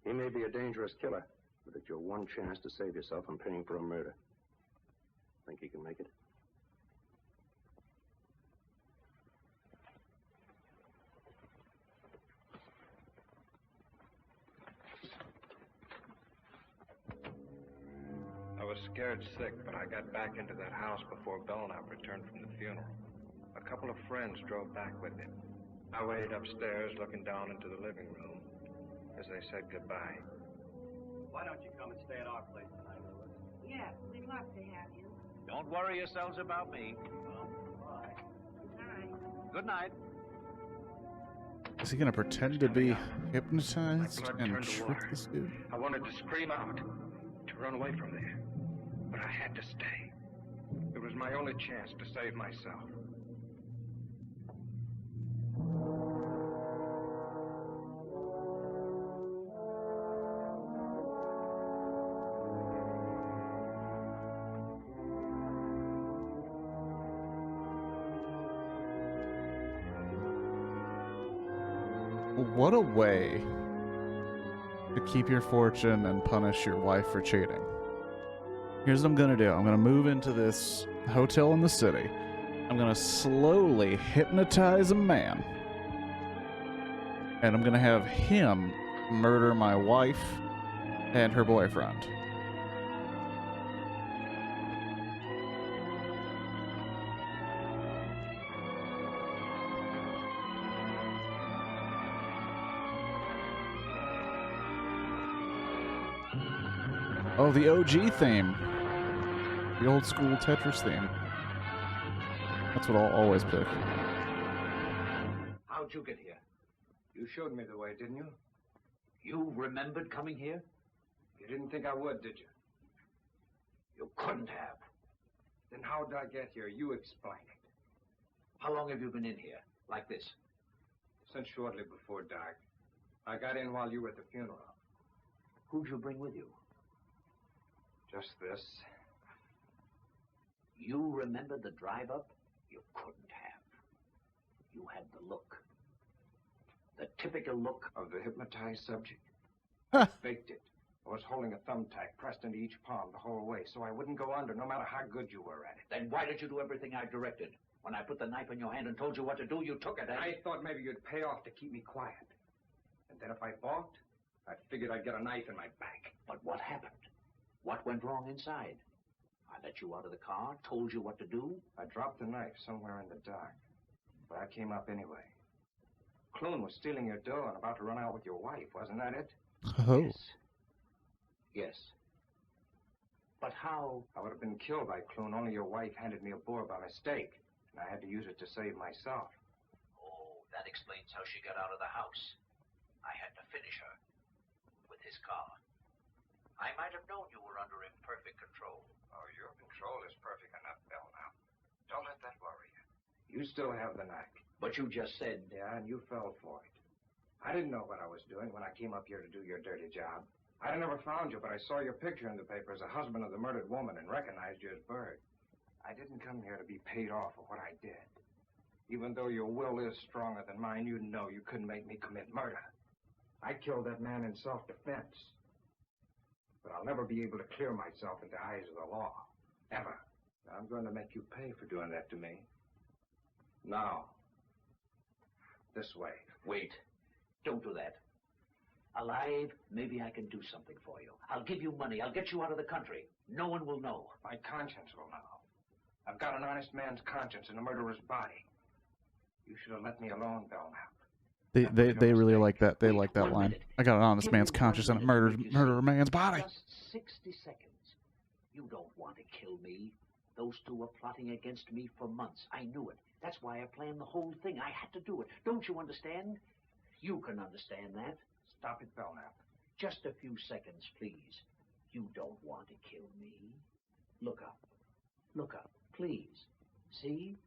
[SPEAKER 3] He may be a dangerous killer, but it's your one chance to save yourself from paying for a murder. Think he can make it?
[SPEAKER 2] I was scared sick, but I got back into that house before Belknap returned from the funeral. A couple of friends drove back with him. I waited upstairs looking down into the living room as they said goodbye.
[SPEAKER 12] Why don't you come and stay at our place tonight, Louis?
[SPEAKER 7] Yes, we'd love to have you.
[SPEAKER 12] Don't worry yourselves about me. Well, bye.
[SPEAKER 7] Good night.
[SPEAKER 12] Good night.
[SPEAKER 1] Is he gonna pretend to be hypnotized and trick this dude?
[SPEAKER 2] I wanted to scream out, to run away from there, but I had to stay. It was my only chance to save myself.
[SPEAKER 1] What a way to keep your fortune and punish your wife for cheating. Here's what I'm gonna do. I'm gonna move into this hotel in the city. I'm gonna slowly hypnotize a man. And I'm gonna have him murder my wife and her boyfriend. Oh, the OG theme. The old school Tetris theme. That's what I'll always pick.
[SPEAKER 10] How'd you get here?
[SPEAKER 5] You showed me the way, didn't you?
[SPEAKER 10] You remembered coming here?
[SPEAKER 5] You didn't think I would, did you?
[SPEAKER 10] You couldn't have.
[SPEAKER 5] Then how'd I get here? You explain it.
[SPEAKER 10] How long have you been in here? Like this?
[SPEAKER 5] Since shortly before dark. I got in while you were at the funeral.
[SPEAKER 10] Who'd you bring with you?
[SPEAKER 5] Just this.
[SPEAKER 10] You remember the drive up? You couldn't have. You had the look. The typical look
[SPEAKER 5] Of the hypnotized subject?
[SPEAKER 1] Huh.
[SPEAKER 5] Faked it. I was holding a thumbtack pressed into each palm the whole way, so I wouldn't go under, no matter how good you were at it.
[SPEAKER 10] Then why did you do everything I directed? When I put the knife in your hand and told you what to do, you took it.
[SPEAKER 5] I thought maybe you'd pay off to keep me quiet. And then if I balked, I figured I'd get a knife in my back.
[SPEAKER 10] But what happened? What went wrong inside? I let you out of the car, told you what to do.
[SPEAKER 5] I dropped the knife somewhere in the dark, but I came up anyway. Clune was stealing your dough and about to run out with your wife, wasn't that it?
[SPEAKER 1] Oh.
[SPEAKER 10] Yes. Yes. But how?
[SPEAKER 5] I would have been killed by Clune, only your wife handed me a boar by mistake, and I had to use it to save myself.
[SPEAKER 10] Oh, that explains how she got out of the house. I had to finish her with his car. I might have known you were under imperfect control.
[SPEAKER 5] Oh, your control is perfect enough, Bill, now. Don't let that worry you. You still have the knack.
[SPEAKER 10] But you just said...
[SPEAKER 5] Yeah, and you fell for it. I didn't know what I was doing when I came up here to do your dirty job. I'd never found you, but I saw your picture in the paper as a husband of the murdered woman and recognized you as Bird. I didn't come here to be paid off for what I did. Even though your will is stronger than mine, you know you couldn't make me commit murder. I killed that man in self-defense. But I'll never be able to clear myself in the eyes of the law. Ever. I'm going to make you pay for doing that to me. Now. This way.
[SPEAKER 10] Wait. Don't do that. Alive, maybe I can do something for you. I'll give you money. I'll get you out of the country. No one will know.
[SPEAKER 5] My conscience will know. I've got an honest man's conscience in a murderer's body. You should have let me alone, Belknap.
[SPEAKER 1] They really like that. They like that line. I got an honest man's conscience and a murderer man's body.
[SPEAKER 10] Just 60 seconds. You don't want to kill me. Those two were plotting against me for months. I knew it. That's why I planned the whole thing. I had to do it. Don't you understand? You can understand that.
[SPEAKER 5] Stop it, Belknap.
[SPEAKER 10] Just a few seconds, please. You don't want to kill me. Look up. Look up, please. See?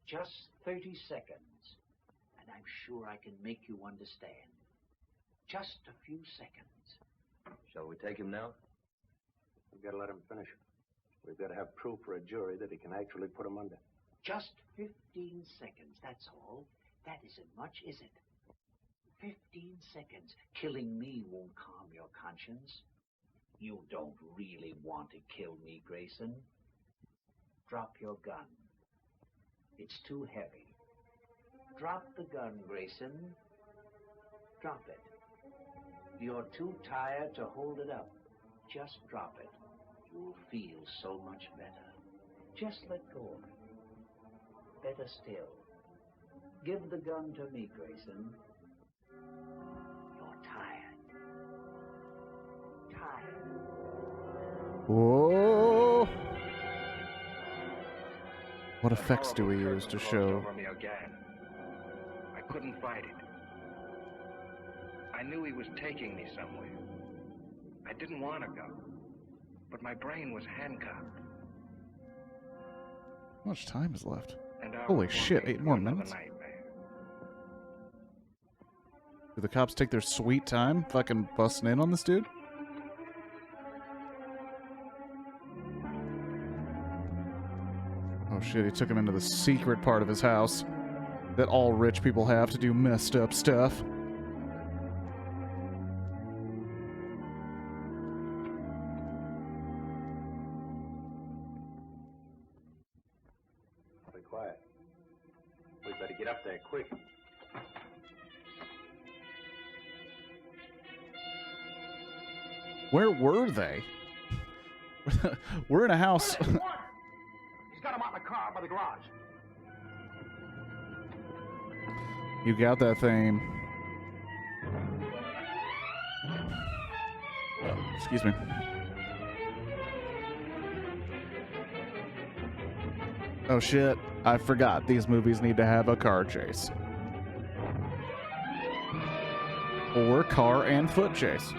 [SPEAKER 10] Just 30 seconds. And I'm sure I can make you understand. Just a few seconds.
[SPEAKER 8] Shall we take him now?
[SPEAKER 3] We've got to let him finish it. We've got to have proof for a jury that he can actually put him under.
[SPEAKER 10] Just 15 seconds, that's all. That isn't much, is it? 15 seconds. Killing me won't calm your conscience. You don't really want to kill me, Grayson. Drop your gun. It's too heavy. Drop the gun, Grayson. Drop it. You're too tired to hold it up. Just drop it. You'll feel so much better. Just let go of it. Better still. Give the gun to me, Grayson. You're tired. Tired.
[SPEAKER 1] Whoa! What effects do we use to show?
[SPEAKER 2] Over me again. I couldn't fight it. I knew he was taking me somewhere. I didn't want to go, but my brain was handcuffed.
[SPEAKER 1] How much time is left?
[SPEAKER 2] And I
[SPEAKER 1] Holy
[SPEAKER 2] was
[SPEAKER 1] shit,
[SPEAKER 2] walking
[SPEAKER 1] 8 more
[SPEAKER 2] through another
[SPEAKER 1] minutes?
[SPEAKER 2] nightmare.
[SPEAKER 1] Do the cops take their sweet time fucking busting in on this dude? Oh shit, he took him into the secret part of his house that all rich people have to do messed up stuff.
[SPEAKER 3] Be quiet. We'd better get up there quick.
[SPEAKER 1] Where were they? We're in a house.
[SPEAKER 5] He's got him out in the car by the garage.
[SPEAKER 1] You got that thing. Excuse me. Oh shit, I forgot. These movies need to have a car chase. Or car and foot chase.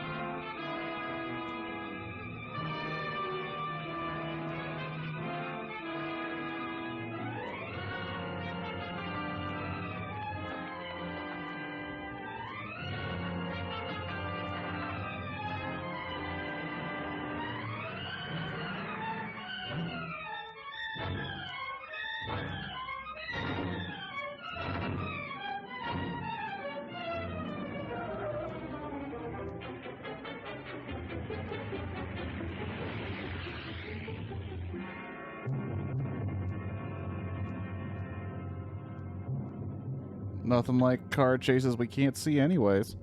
[SPEAKER 1] Nothing like car chases we can't see anyways.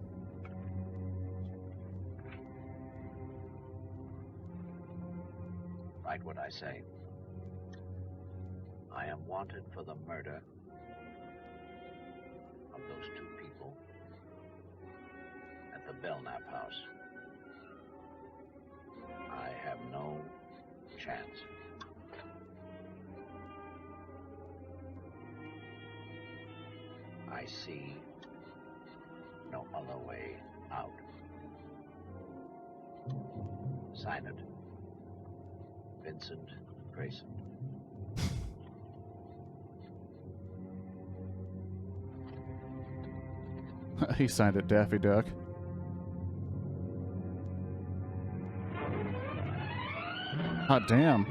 [SPEAKER 10] Write what I say. I am wanted for the murder of those two people at the Belknap house. I have no chance. I see no other way out. Sign it. Vincent Grayson.
[SPEAKER 1] He signed it Daffy Duck. Hot damn.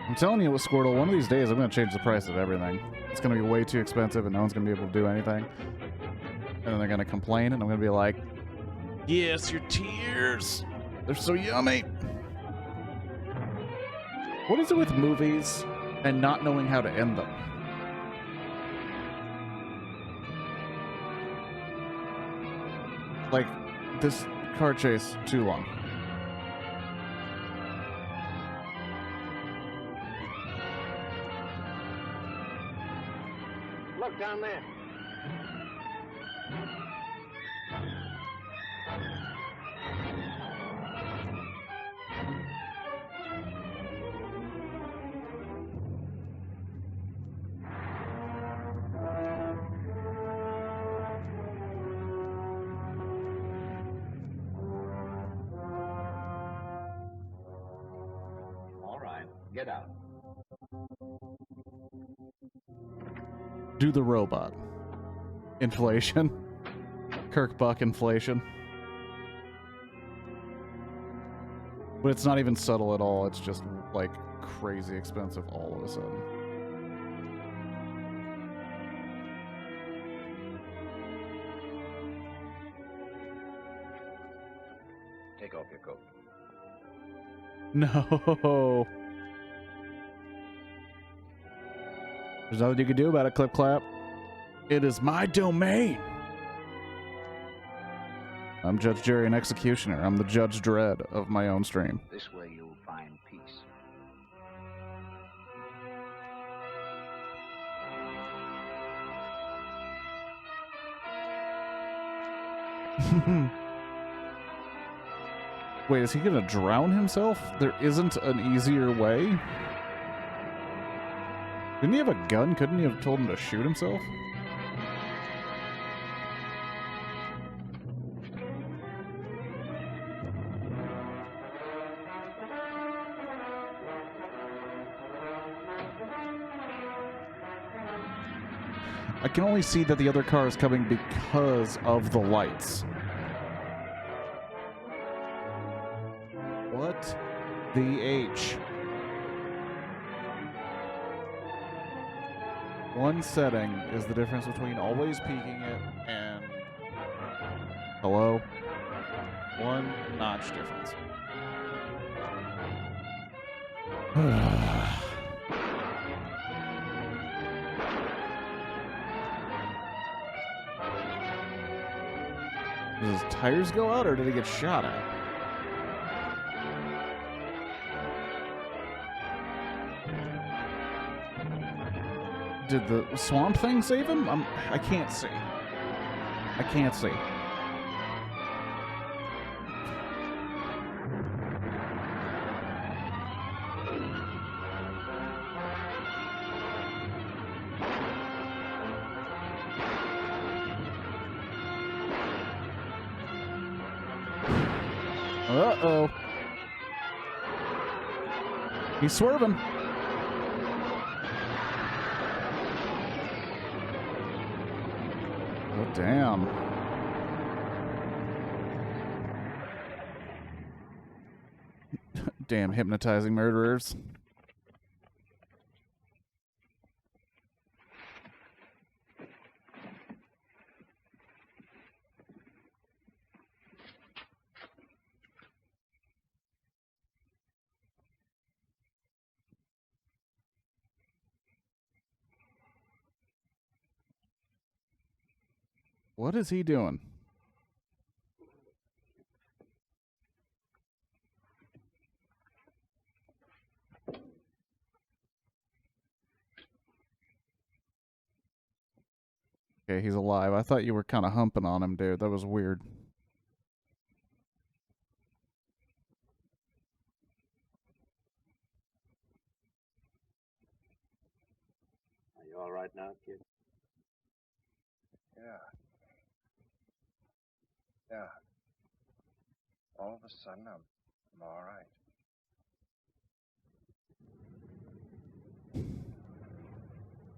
[SPEAKER 1] I'm telling you, with Squirtle, one of these days I'm going to change the price of everything. It's going to be way too expensive and no one's going to be able to do anything. And then they're going to complain and I'm going to be like, yes, your tears. They're so yummy. What is it with movies and not knowing how to end them? Like, this car chase, too long.
[SPEAKER 3] Look down there.
[SPEAKER 10] All right, get out.
[SPEAKER 1] Do the robot. Inflation. Kirk Buck inflation. But it's not even subtle at all. It's just, like, crazy expensive all of a sudden.
[SPEAKER 5] Take off your coat.
[SPEAKER 1] No. There's nothing you can do about it, Clip Clap. It is my domain. I'm Judge Jerry, an executioner. I'm the Judge Dredd of my own stream.
[SPEAKER 10] This way you'll find peace.
[SPEAKER 1] Wait, is he gonna drown himself? There isn't an easier way? Didn't he have a gun? Couldn't he have told him to shoot himself? I can only see that the other car is coming because of the lights. What the H? One setting is the difference between always peeking it and... Hello? One notch difference. Did his tires go out or did he get shot at? Did the swamp thing save him? I can't see. I can't see. Uh-oh. He's swerving. Oh, damn. Damn hypnotizing murderers. What is he doing? Okay, he's alive. I thought you were kind of humping on him, dude. That was weird.
[SPEAKER 3] Are you all right now, kid?
[SPEAKER 5] Yeah. Yeah. All of a sudden, I'm all right.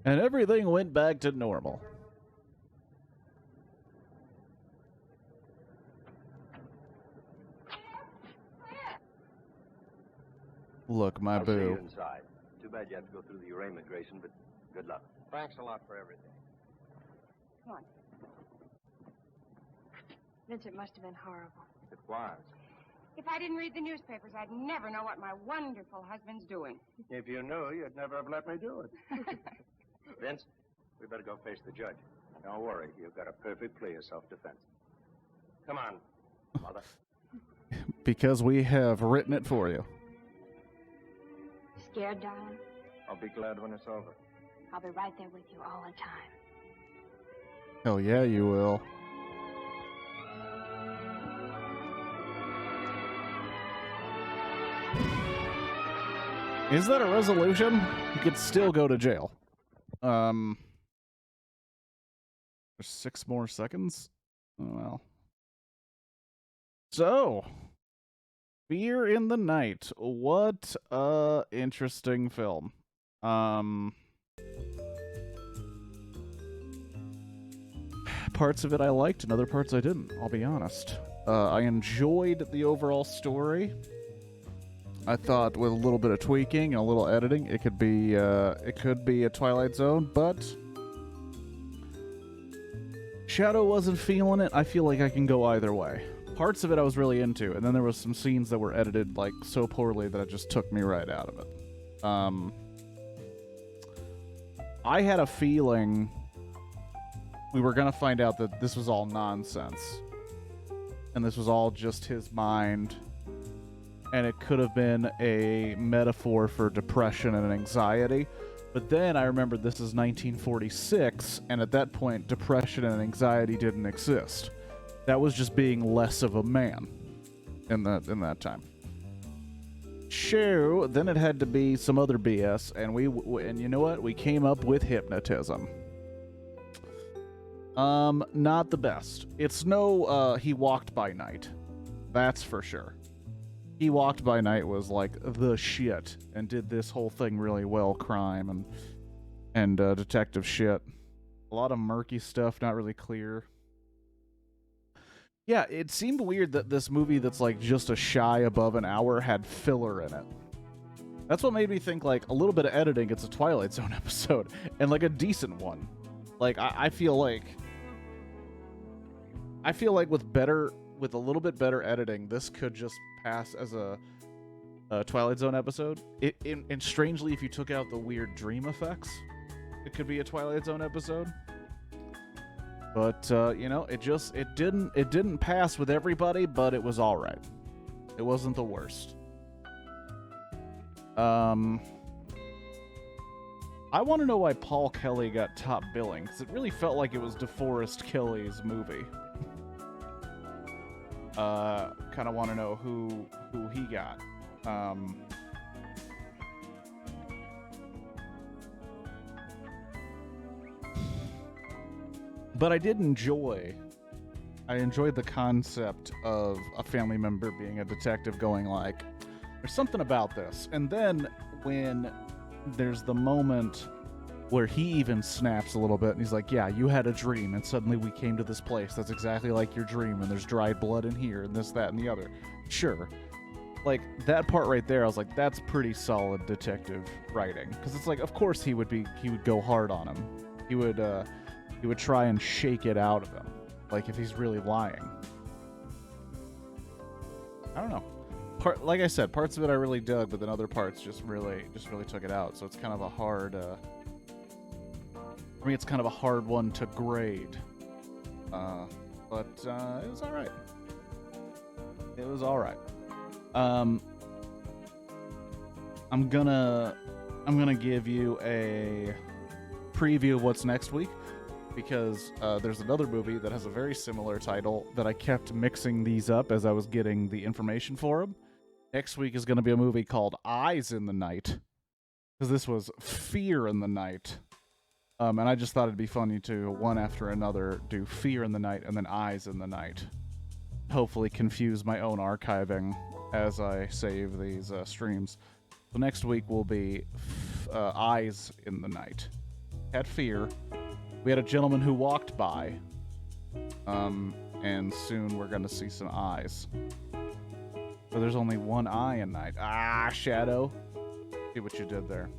[SPEAKER 1] And everything went back to normal. Look, my
[SPEAKER 8] I'll see you
[SPEAKER 1] boo.
[SPEAKER 8] inside. Too bad you have to go through the arraignment, Grayson, but good luck.
[SPEAKER 5] Thanks a lot for everything.
[SPEAKER 4] Come on. Vincent must have been horrible.
[SPEAKER 5] It was.
[SPEAKER 7] If I didn't read the newspapers, I'd never know what my wonderful husband's doing.
[SPEAKER 3] If you knew, you'd never have let me do it. Vince, we better go face the judge. Don't worry, you've got a perfect plea of self-defense. Come on, Mother.
[SPEAKER 1] Because we have written it for you.
[SPEAKER 4] Scared, darling?
[SPEAKER 5] I'll be glad when it's over.
[SPEAKER 4] I'll be right there with you all the time.
[SPEAKER 1] Hell yeah, you will. Is that a resolution? You could still go to jail. There's 6 more seconds? Oh, well. So, Fear in the Night. What a interesting film. Parts of it I liked and other parts I didn't, I'll be honest. I enjoyed the overall story. I thought with a little bit of tweaking and a little editing, it could be a Twilight Zone, but Shadow wasn't feeling it. I feel like I can go either way. Parts of it I was really into, and then there was some scenes that were edited like so poorly that it just took me right out of it. I had a feeling we were gonna find out that this was all nonsense, and this was all just his mind. And it could have been a metaphor for depression and anxiety. But then I remembered this is 1946, and at that point, depression and anxiety didn't exist. That was just being less of a man in that time. Sure, then it had to be some other BS, and you know what? We came up with hypnotism. Not the best. It's no, He Walked by Night. That's for sure. He Walked by Night was like the shit and did this whole thing really well, crime and detective shit. A lot of murky stuff, not really clear. Yeah, it seemed weird that this movie that's like just a shy above an hour had filler in it. That's what made me think like a little bit of editing, it's a Twilight Zone episode, and like a decent one. Like I feel like with a little bit better editing, this could just pass as a Twilight Zone episode. And strangely, if you took out the weird dream effects, it could be a Twilight Zone episode. But you know, it didn't pass with everybody, but it was all right. It wasn't the worst. I want to know why Paul Kelly got top billing, because it really felt like it was DeForest Kelley's movie. Kind of want to know who he got. But I enjoyed the concept of a family member being a detective going like, there's something about this. And then when there's the moment where he even snaps a little bit and he's like, yeah, you had a dream and suddenly we came to this place that's exactly like your dream and there's dried blood in here and this, that, and the other. Sure. Like, that part right there, I was like, that's pretty solid detective writing. Because it's like, of course he would go hard on him. He would try and shake it out of him. Like, if he's really lying. I don't know. Like I said, parts of it I really dug, but then other parts just really took it out. So it's kind of a hard... for me, it's kind of a hard one to grade. But it was all right. It was all right. I'm gonna give you a preview of what's next week, because there's another movie that has a very similar title that I kept mixing these up as I was getting the information for them. Next week is going to be a movie called Eyes in the Night, because this was Fear in the Night. And I just thought it'd be funny to, one after another, do Fear in the Night and then Eyes in the Night. Hopefully confuse my own archiving as I save these streams. So next week will be Eyes in the Night. Had Fear. We had a gentleman who walked by. And soon we're going to see some eyes. But there's only one eye in Night. Ah, Shadow. See what you did there.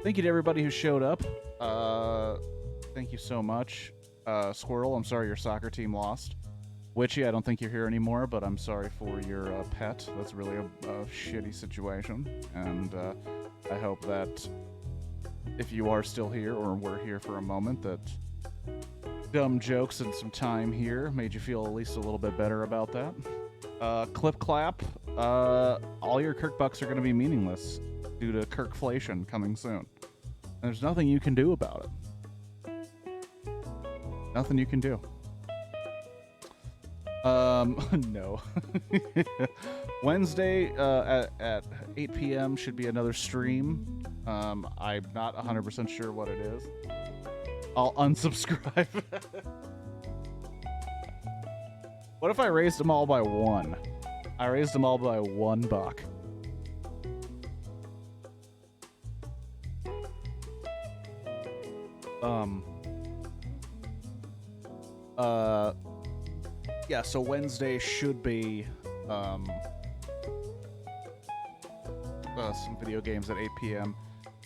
[SPEAKER 1] Thank you to everybody who showed up. Thank you so much. Squirrel, I'm sorry your soccer team lost. Witchy, I don't think you're here anymore, but I'm sorry for your pet. That's really a shitty situation. And I hope that if you are still here, or were here for a moment, that dumb jokes and some time here made you feel at least a little bit better about that. Clip clap. All your Kirk bucks are going to be meaningless due to Kirkflation coming soon. And there's nothing you can do about it. Nothing you can do. No. Wednesday at 8 p.m. should be another stream. I'm not 100% sure what it is. I'll unsubscribe. What if I raised them all by one? I raised them all by $1. Yeah, so Wednesday should be some video games at 8 p.m.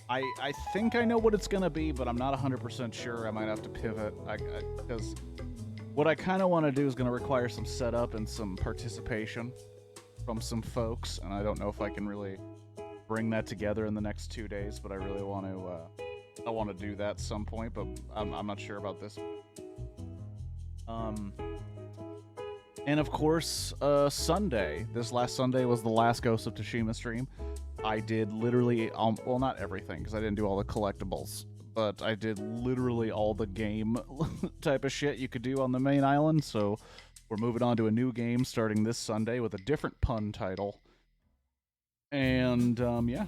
[SPEAKER 1] I think I know what it's gonna be, but I'm not 100% sure. I might have to pivot, because what I kind of want to do is gonna require some setup and some participation from some folks, and I don't know if I can really bring that together in the next 2 days, but I really want to. I want to do that at some point, but I'm not sure about this. And of course, Sunday. This last Sunday was the last Ghost of Tsushima stream. I did literally, well, not everything, because I didn't do all the collectibles, but I did literally all the game type of shit you could do on the main island, so we're moving on to a new game starting this Sunday with a different pun title. And, yeah.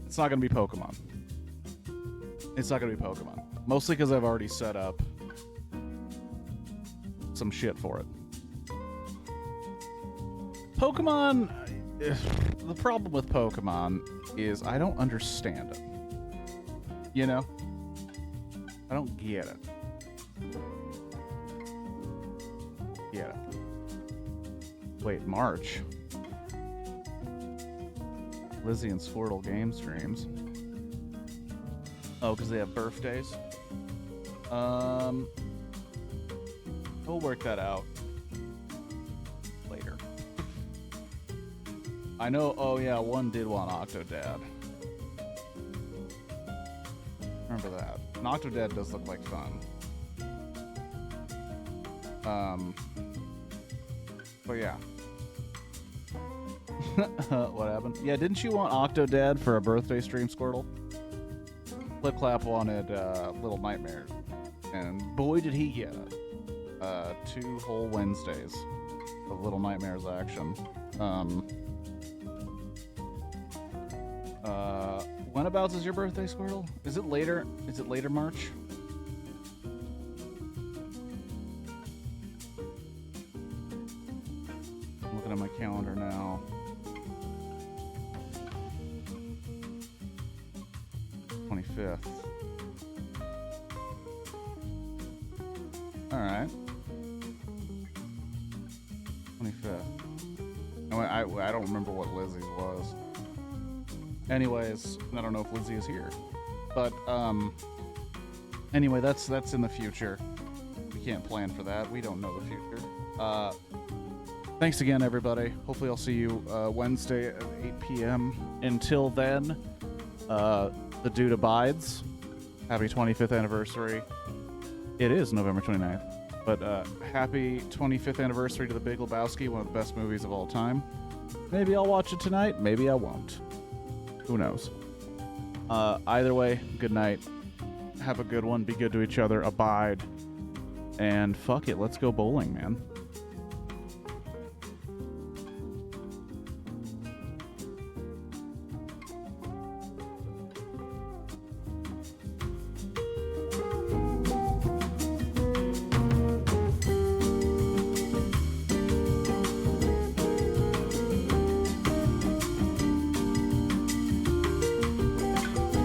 [SPEAKER 1] It's not going to be Pokemon. It's not going to be Pokemon. Mostly because I've already set up some shit for it. Pokemon, the problem with Pokemon is I don't understand it. You know? I don't get it. Get it. Wait, March. Lizzie and Squirtle game streams. Oh, because they have birthdays? We'll work that out later. I know, oh yeah, one did want Octodad. Remember that. And Octodad does look like fun. But yeah. What happened? Yeah, didn't you want Octodad for a birthday stream, Squirtle? Flip Clap wanted Little Nightmares. And boy did he get it. 2 whole Wednesdays of Little Nightmares action. Whenabouts is your birthday, Squirtle? Is it later? Is it later March? I'm looking at my calendar now. 25th. Alright. 25th. I don't remember what Lizzie's was. Anyways, I don't know if Lizzie is here. But, anyway, that's in the future. We can't plan for that. We don't know the future. Thanks again, everybody. Hopefully I'll see you Wednesday at 8 p.m. Until then, The dude abides. Happy 25th anniversary. It is November 29th. But happy 25th anniversary to The Big Lebowski, one of the best movies of all time. Maybe I'll watch it tonight. Maybe I won't. Who knows? Either way, good night. Have a good one. Be good to each other. Abide. And fuck it. Let's go bowling, man.